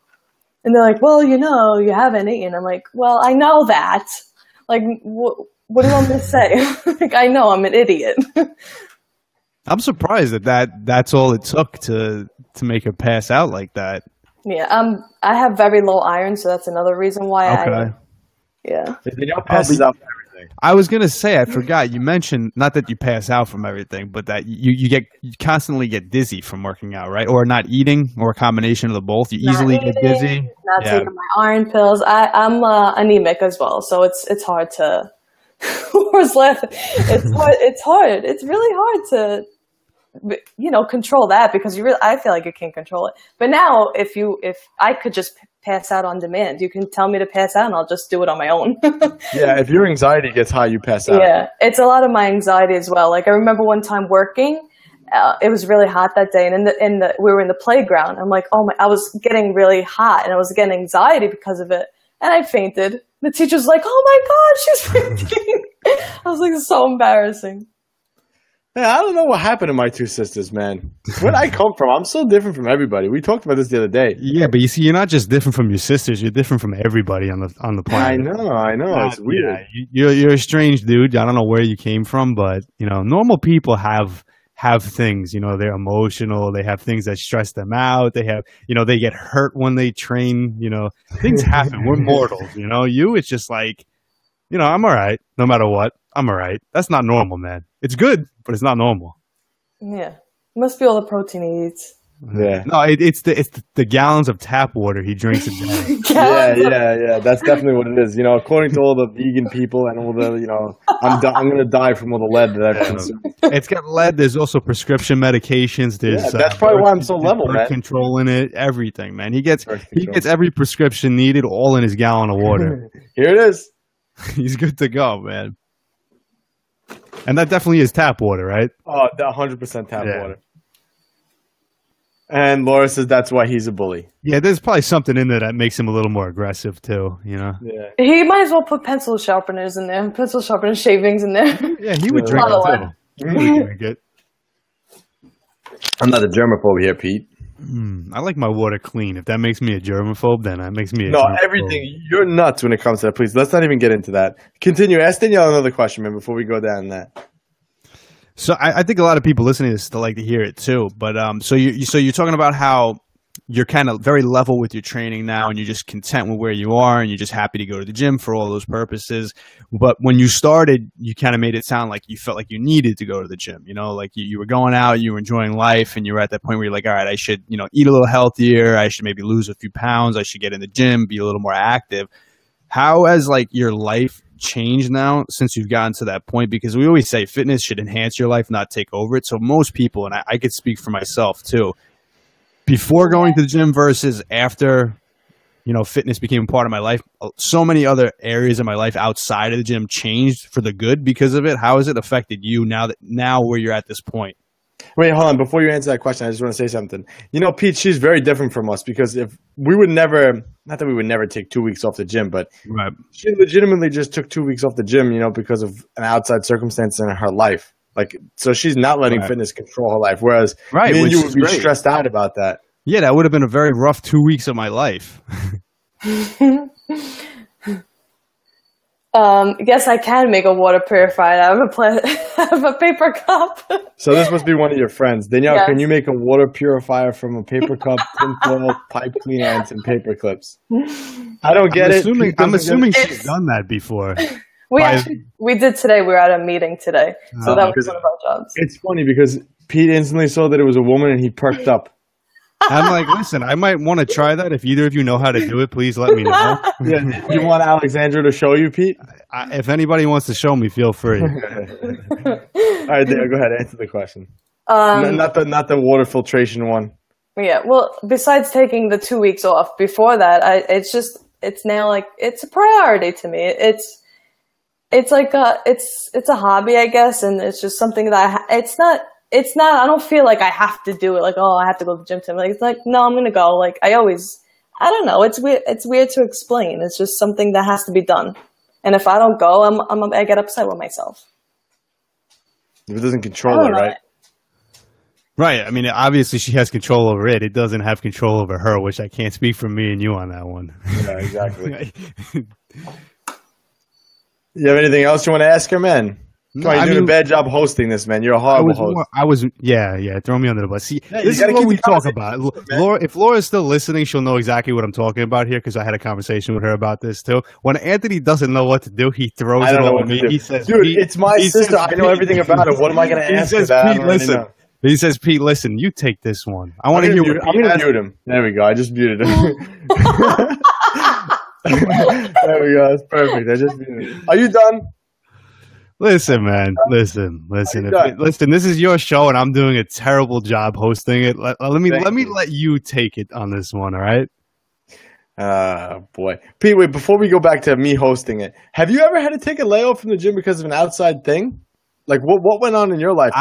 And they're like, well, you haven't eaten. I'm like, well, I know that. Like, what do you want me to say? Like, I know I'm an idiot. I'm surprised that's all it took to make her pass out like that. Yeah, I have very low iron, so that's another reason why Yeah. Passes out from everything. I was gonna say, I forgot. You mentioned not that you pass out from everything, but that you constantly get dizzy from working out, right? Or not eating, or a combination of the both. You easily get dizzy. Not taking my iron pills. I'm anemic as well, so it's hard to. Who's laughing? It's hard. It's really hard to. Control that because I feel like you can't control it. But now, if I could just pass out on demand, you can tell me to pass out and I'll just do it on my own. Yeah, if your anxiety gets high, you pass out. Yeah, it's a lot of my anxiety as well. Like, I remember one time working, it was really hot that day, and we were in the playground. I'm like, I was getting really hot and I was getting anxiety because of it, and I fainted. The teacher's like, "Oh my God, she's fainting!" I was like, so embarrassing. Man, I don't know what happened to my two sisters, man. Where'd I come from? I'm so different from everybody. We talked about this the other day. Yeah, but you see, you're not just different from your sisters. You're different from everybody on the planet. I know. It's weird. Yeah, you're a strange dude. I don't know where you came from, but normal people have things. They're emotional. They have things that stress them out. They have, they get hurt when they train. Things happen. We're mortals. It's just like, I'm all right no matter what. I'm all right. That's not normal, man. It's good, but it's not normal. Yeah. Must be all the protein he eats. Yeah. No, it's the gallons of tap water he drinks a day. Yeah. That's definitely what it is. According to all the vegan people and all the, I'm going to die from all the lead that I've consumed. It's got lead. There's also prescription medications. There's that's probably why I'm so level, man. Control in it, everything, man. He gets every prescription needed all in his gallon of water. Here it is. He's good to go, man. And that definitely is tap water, right? Oh, 100% tap water. And Laura says that's why he's a bully. Yeah, there's probably something in there that makes him a little more aggressive too. You know. Yeah. He might as well put pencil sharpeners in there, pencil sharpeners, shavings in there. Yeah, he would drink it too. He would drink it. I'm not a germaphobe here, Pete. I like my water clean. If that makes me a germaphobe, then that makes me a No, germaphobe. everything. You're nuts when it comes to that. Please, let's not even get into that. Continue. Ask Danielle another question, man, before we go down that. So I think a lot of people listening to this still like to hear it too. But so you're talking about how you're kind of very level with your training now, and you're just content with where you are, and you're just happy to go to the gym for all those purposes. But when you started, you kind of made it sound like you felt like you needed to go to the gym. You know, like you were going out, you were enjoying life, and you were at that point where you're like, all right, I should, you know, eat a little healthier. I should maybe lose a few pounds. I should get in the gym, be a little more active. How has like your life changed now since you've gotten to that point? Because we always say fitness should enhance your life, not take over it. So most people, and I could speak for myself too, before going to the gym versus after, you know, fitness became a part of my life, so many other areas of my life outside of the gym changed for the good because of it. How has it affected you now where you're at this point? Wait, hold on. Before you answer that question, I just want to say something. You know, Pete, she's very different from us because if we would never, not that we would never take 2 weeks off the gym, but Right. she legitimately just took 2 weeks off the gym, you know, because of an outside circumstance in her life. Like, so she's not letting fitness control her life. Whereas me and you would be stressed out about that. Yeah, that would have been a very rough 2 weeks of my life. Yes, I can make a water purifier out of a paper cup. So this must be one of your friends. Danielle, Yes. Can you make a water purifier from a paper cup, tinfoil, pipe cleaner, and some paper clips? I don't get it. I'm assuming she's done that before. We did today. We were at a meeting today. So that was one of our jobs. It's funny because Pete instantly saw that it was a woman and he perked up. I'm like, listen, I might want to try that. If either of you know how to do it, please let me know. Yeah, you want Alexandra to show you, Pete? If anybody wants to show me, feel free. All right, there. Go ahead. Answer the question. Not the water filtration one. Yeah. Well, besides taking the 2 weeks off before that, it's now like it's a priority to me. It's like it's a hobby, I guess, and it's just something that it's not. I don't feel like I have to do it. Like, oh, I have to go to the gym today. Like, it's like, no, I'm going to go. Like, I don't know. It's weird. It's weird to explain. It's just something that has to be done. And if I don't go, I get upset with myself. If it doesn't control it, right? Right. I mean, obviously she has control over it. It doesn't have control over her, which I can't speak for me and you on that one. Yeah, exactly. You have anything else you want to ask her, man? Come on, you're doing a bad job hosting this, man. You're a horrible host. Yeah, throw me under the bus. See, this is what we talk about. Laura, if Laura's still listening, she'll know exactly what I'm talking about here because I had a conversation with her about this too. When Anthony doesn't know what to do, he throws it over me. He says, dude, it's my sister. I know everything about it. What am I going to ask her that? Pete, listen. He says, Pete, listen, you take this one. I want to hear what I'm going to mute him. There we go. I just muted him. There we go. That's perfect. I just muted him. Are you done? Listen, man. Listen. This is your show, and I'm doing a terrible job hosting it. Let me let you take it on this one. All right. Boy, Pete. Wait, before we go back to me hosting it, have you ever had to take a layoff from the gym because of an outside thing? Like, what went on in your life?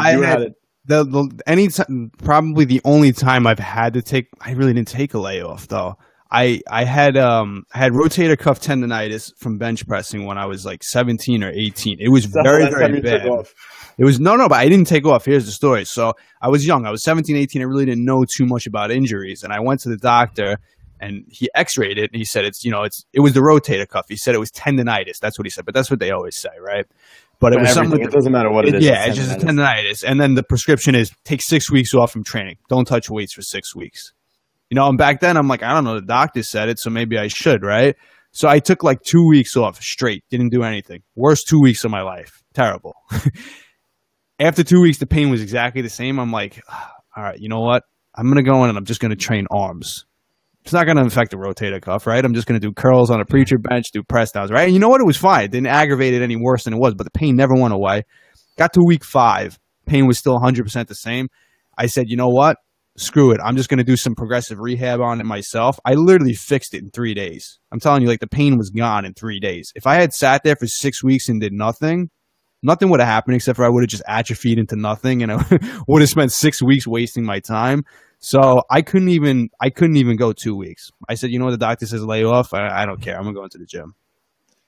Anytime, probably the only time I've had to take. I really didn't take a layoff though. I had rotator cuff tendonitis from bench pressing when I was like 17 or 18. It was very bad. It was but I didn't take off. Here's the story. So I was young. I was 17, 18. I really didn't know too much about injuries, and I went to the doctor, and he X-rayed it. And he said it was the rotator cuff. He said it was tendonitis. That's what he said. But that's what they always say, right? But it was something. It doesn't matter what it is. Yeah, it's just tendonitis. And then the prescription is take 6 weeks off from training. Don't touch weights for 6 weeks. You know, and back then I'm like, I don't know, the doctor said it, so maybe I should, right? So I took like 2 weeks off straight, didn't do anything. Worst 2 weeks of my life. Terrible. After 2 weeks, the pain was exactly the same. I'm like, all right, you know what? I'm going to go in and I'm just going to train arms. It's not going to affect the rotator cuff, right? I'm just going to do curls on a preacher bench, do press downs, right? And you know what? It was fine. It didn't aggravate it any worse than it was, but the pain never went away. Got to week 5. Pain was still 100% the same. I said, you know what? Screw it. I'm just going to do some progressive rehab on it myself. I literally fixed it in 3 days. I'm telling you, like, the pain was gone in 3 days. If I had sat there for 6 weeks and did nothing would have happened except for I would have just atrophied into nothing, and I would have spent 6 weeks wasting my time. So I couldn't even go 2 weeks. I said, you know what, the doctor says lay off. I don't care. I'm gonna go into the gym.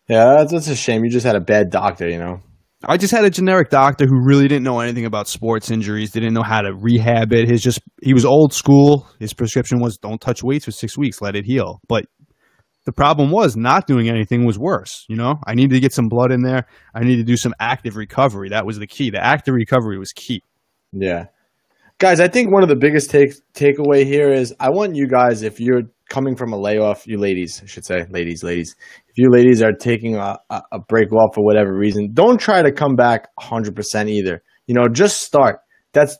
Yeah, that's a shame. You just had a bad doctor, you know. I just had a generic doctor who really didn't know anything about sports injuries, didn't know how to rehab it. He was old school. His prescription was don't touch weights for 6 weeks, let it heal. But the problem was not doing anything was worse. You know, I needed to get some blood in there. I needed to do some active recovery. That was the key. The active recovery was key. Yeah. Guys, I think one of the biggest takeaway here is I want you guys, if you're coming from a layoff, you ladies, I should say, ladies, if you ladies are taking a break off for whatever reason, don't try to come back 100% either. You know, just start. That's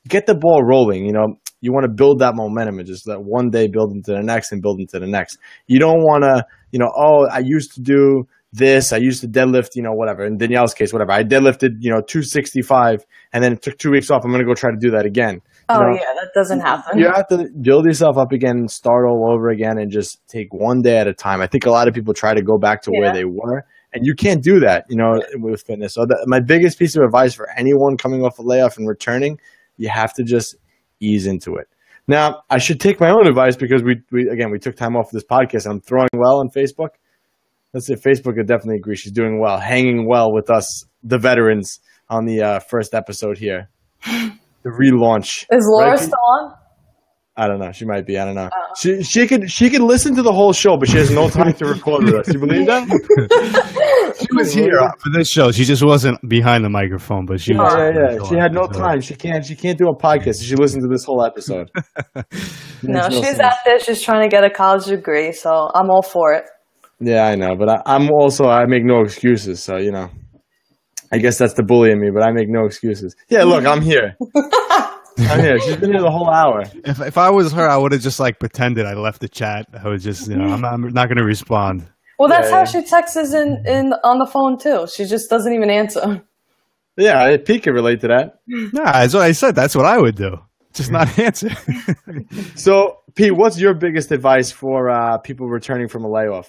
get the ball rolling. You know, you want to build that momentum and just that one day build into the next and build into the next. You don't want to, you know, oh, I used to do this. I used to deadlift, you know, whatever. In Danielle's case, whatever. I deadlifted, you know, 265 and then it took 2 weeks off. I'm going to go try to do that again. Oh, you know? yeah, that doesn't happen. You have to build yourself up again and start all over again and just take one day at a time. I think a lot of people try to go back to where they were, and you can't do that, you know, with fitness. So my biggest piece of advice for anyone coming off a layoff and returning, you have to just ease into it. Now, I should take my own advice because we took time off this podcast. I'm throwing well on Facebook. Let's say Facebook would definitely agree. She's doing well, hanging well with us, the veterans, on the first episode here. The relaunch. Is Laura still on? I don't know. She might be. I don't know. She could listen to the whole show, but she has no time to record with us. You believe that? She was here for this show. She just wasn't behind the microphone, but she was. Yeah. She had no time. She can't do a podcast. She listened to this whole episode. No, she's out there. She's trying to get a college degree, so I'm all for it. Yeah, I know, but I make no excuses. So you know, I guess that's the bully in me. But I make no excuses. Yeah, look, I'm here. I'm here. She's been here the whole hour. If I was her, I would have just like pretended I left the chat. I was just, you know, I'm not going to respond. Well, that's how she texts us in on the phone too. She just doesn't even answer. Yeah, Pete can relate to that. Yeah, that's what I said. That's what I would do. Just not answer. So, Pete, what's your biggest advice for people returning from a layoff?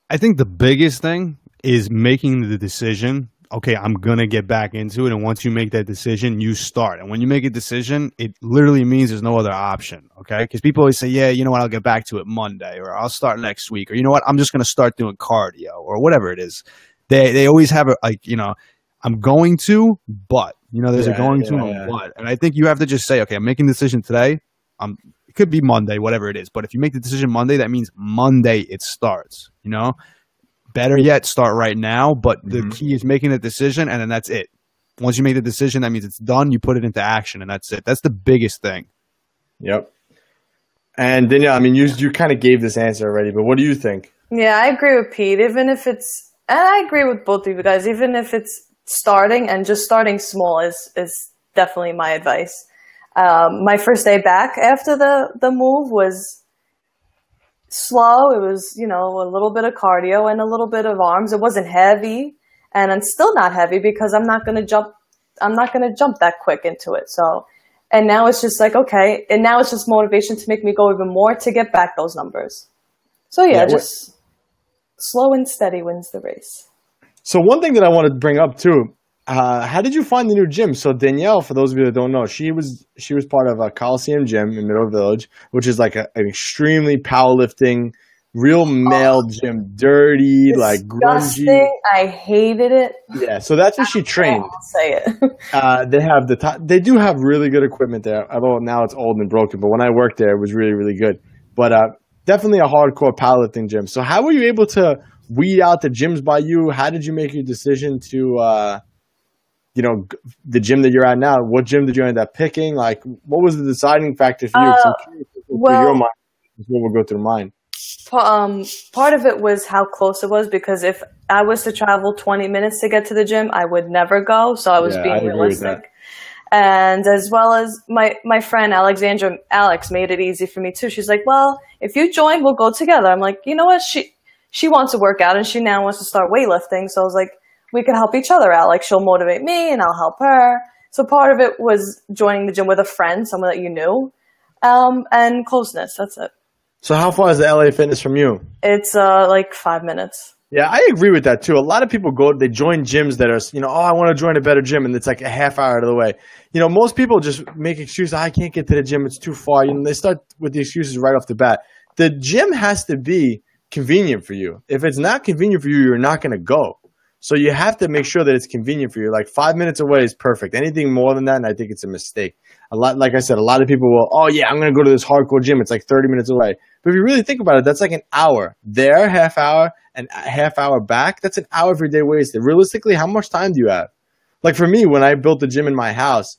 I think the biggest thing is making the decision. Okay, I'm going to get back into it. And once you make that decision, you start. And when you make a decision, it literally means there's no other option. Okay, because people always say, yeah, you know what, I'll get back to it Monday, or I'll start next week, or you know what, I'm just going to start doing cardio, or whatever it is. They always have it like, you know, I'm going to, but, you know, there's a going to and a but. And I think you have to just say, okay, I'm making a decision today. It could be Monday, whatever it is. But if you make the decision Monday, that means Monday it starts, you know? Better yet, start right now. But the key is making a decision, and then that's it. Once you make the decision, that means it's done. You put it into action, and that's it. That's the biggest thing. Yep. And Danielle, I mean, you kind of gave this answer already, but what do you think? Yeah, I agree with Pete. Even if it's, and I agree with both of you guys, even if it's starting and just starting small is definitely my advice. My first day back after the move was slow. It was, you know, a little bit of cardio and a little bit of arms. It wasn't heavy, and I'm still not heavy because I'm not going to jump that quick into it. So, and now it's just like, okay. And now it's just motivation to make me go even more to get back those numbers. So yeah, just slow and steady wins the race. So one thing that I want to bring up too, how did you find the new gym? So Danielle, for those of you that don't know, she was part of a Coliseum gym in Middle Village, which is like an extremely powerlifting, real male gym, dirty, disgusting, like grungy. I hated it. Yeah, so that's where she trained. I'll say it. They have they do have really good equipment there, although now it's old and broken. But when I worked there, it was really, really good. But definitely a hardcore powerlifting gym. So how were you able to weed out the gyms by you? How did you make your decision to you know, the gym that you're at now? What gym did you end up picking? Like, what was the deciding factor for you? I'm curious through your mind. What will go through mine. Part of it was how close it was, because if I was to travel 20 minutes to get to the gym, I would never go. So I was being realistic. And as well as my friend Alex made it easy for me too. She's like, well, if you join, we'll go together. I'm like, you know what? She wants to work out and she now wants to start weightlifting. So I was like, we can help each other out. Like, she'll motivate me and I'll help her. So part of it was joining the gym with a friend, someone that you knew, and closeness. That's it. So how far is the LA Fitness from you? It's like 5 minutes. Yeah, I agree with that too. A lot of people they join gyms that are, I want to join a better gym, and it's like a half hour out of the way. Most people just make excuses. I can't get to the gym; it's too far. They start with the excuses right off the bat. The gym has to be convenient for you. If it's not convenient for you, you're not going to go. So you have to make sure that it's convenient for you. Like 5 minutes away is perfect. Anything more than that, and I think it's a mistake. Like I said, a lot of people will, oh yeah, I'm going to go to this hardcore gym. It's like 30 minutes away. But if you really think about it, that's like an hour there, half hour, and a half hour back. That's an hour of your day wasted. Realistically, how much time do you have? Like for me, when I built the gym in my house,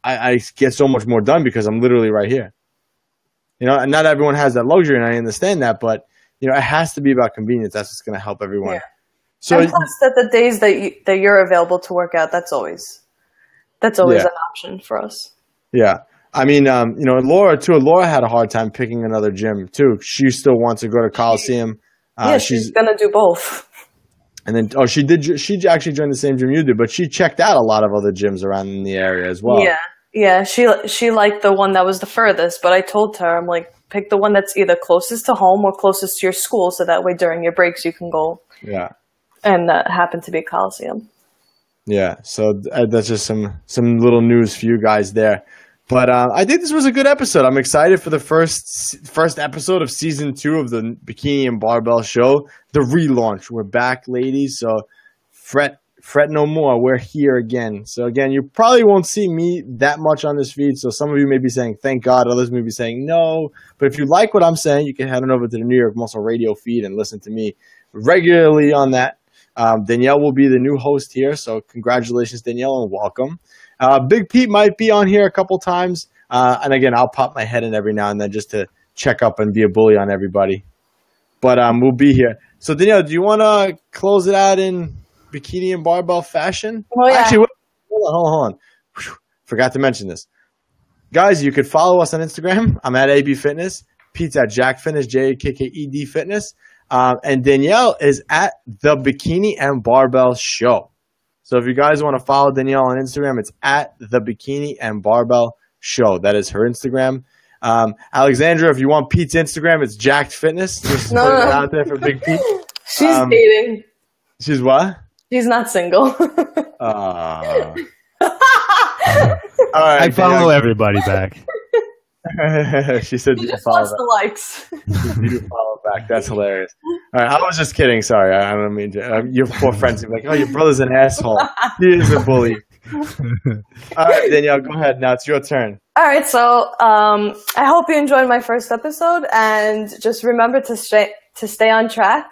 I get so much more done because I'm literally right here. And not everyone has that luxury, and I understand that, but it has to be about convenience. That's what's going to help everyone. Yeah. So, and plus, that the days that you're available to work out, that's always an option for us. Yeah, I mean, Laura too. Laura had a hard time picking another gym too. She still wants to go to Coliseum. She's gonna do both. And then, she did. She actually joined the same gym you did, but she checked out a lot of other gyms around in the area as well. Yeah. She liked the one that was the furthest, but I told her, I'm like, pick the one that's either closest to home or closest to your school, so that way during your breaks you can go. Yeah. And that happened to be Coliseum. Yeah, so that's just some little news for you guys there. But I think this was a good episode. I'm excited for the first episode of season 2 of the Bikini and Barbell show, the relaunch. We're back, ladies. So fret no more. We're here again. So again, you probably won't see me that much on this feed. So some of you may be saying, thank God. Others may be saying no. But if you like what I'm saying, you can head on over to the New York Muscle Radio feed and listen to me regularly on that. Danielle will be the new host here, so congratulations, Danielle, and welcome. Big Pete might be on here a couple times, and again, I'll pop my head in every now and then just to check up and be a bully on everybody. But we'll be here. So, Danielle, do you want to close it out in Bikini and Barbell fashion? Well, yeah. Actually, hold on. Whew, forgot to mention this. Guys, you could follow us on Instagram. I'm at AB Fitness. Pete's at Jack Fitness, JAKKED Fitness. And Danielle is at the Bikini and Barbell Show. So if you guys want to follow Danielle on Instagram, it's at the Bikini and Barbell Show. That is her Instagram. Alexandra, if you want Pete's Instagram, it's Jacked Fitness. Just put it out there for Big Pete. She's dating. She's what? She's not single. All right, I follow everybody back. She said she you just follow wants back. the likes. You follow back. That's hilarious. All right, I was just kidding. Sorry, I don't mean to. Your poor friends are like, oh, your brother's an asshole. He is a bully. All right, Danielle, go ahead. Now it's your turn. All right, so I hope you enjoyed my first episode, and just remember to stay on track,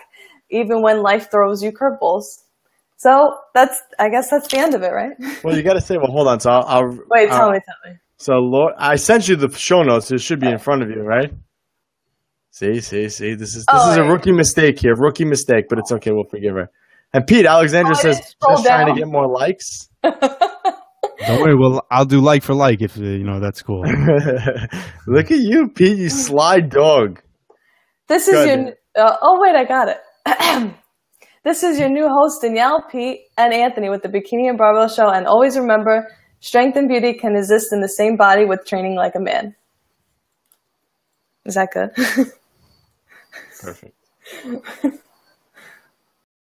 even when life throws you curveballs. So I guess that's the end of it, right? Well, you got to say. Well, hold on. So I'll wait. Tell me. So, Lord, I sent you the show notes. It should be in front of you, right? See. This is a rookie mistake here. Rookie mistake, but it's okay. We'll forgive her. And Pete, Alexandra says, just trying to get more likes. Don't worry. Well, I'll do like for like if, that's cool. Look at you, Pete. You sly dog. This is your... wait, I got it. This is your new host, Danielle, Pete, and Anthony with the Bikini and Barbell Show. And always remember... strength and beauty can exist in the same body with training like a man. Is that good? Perfect.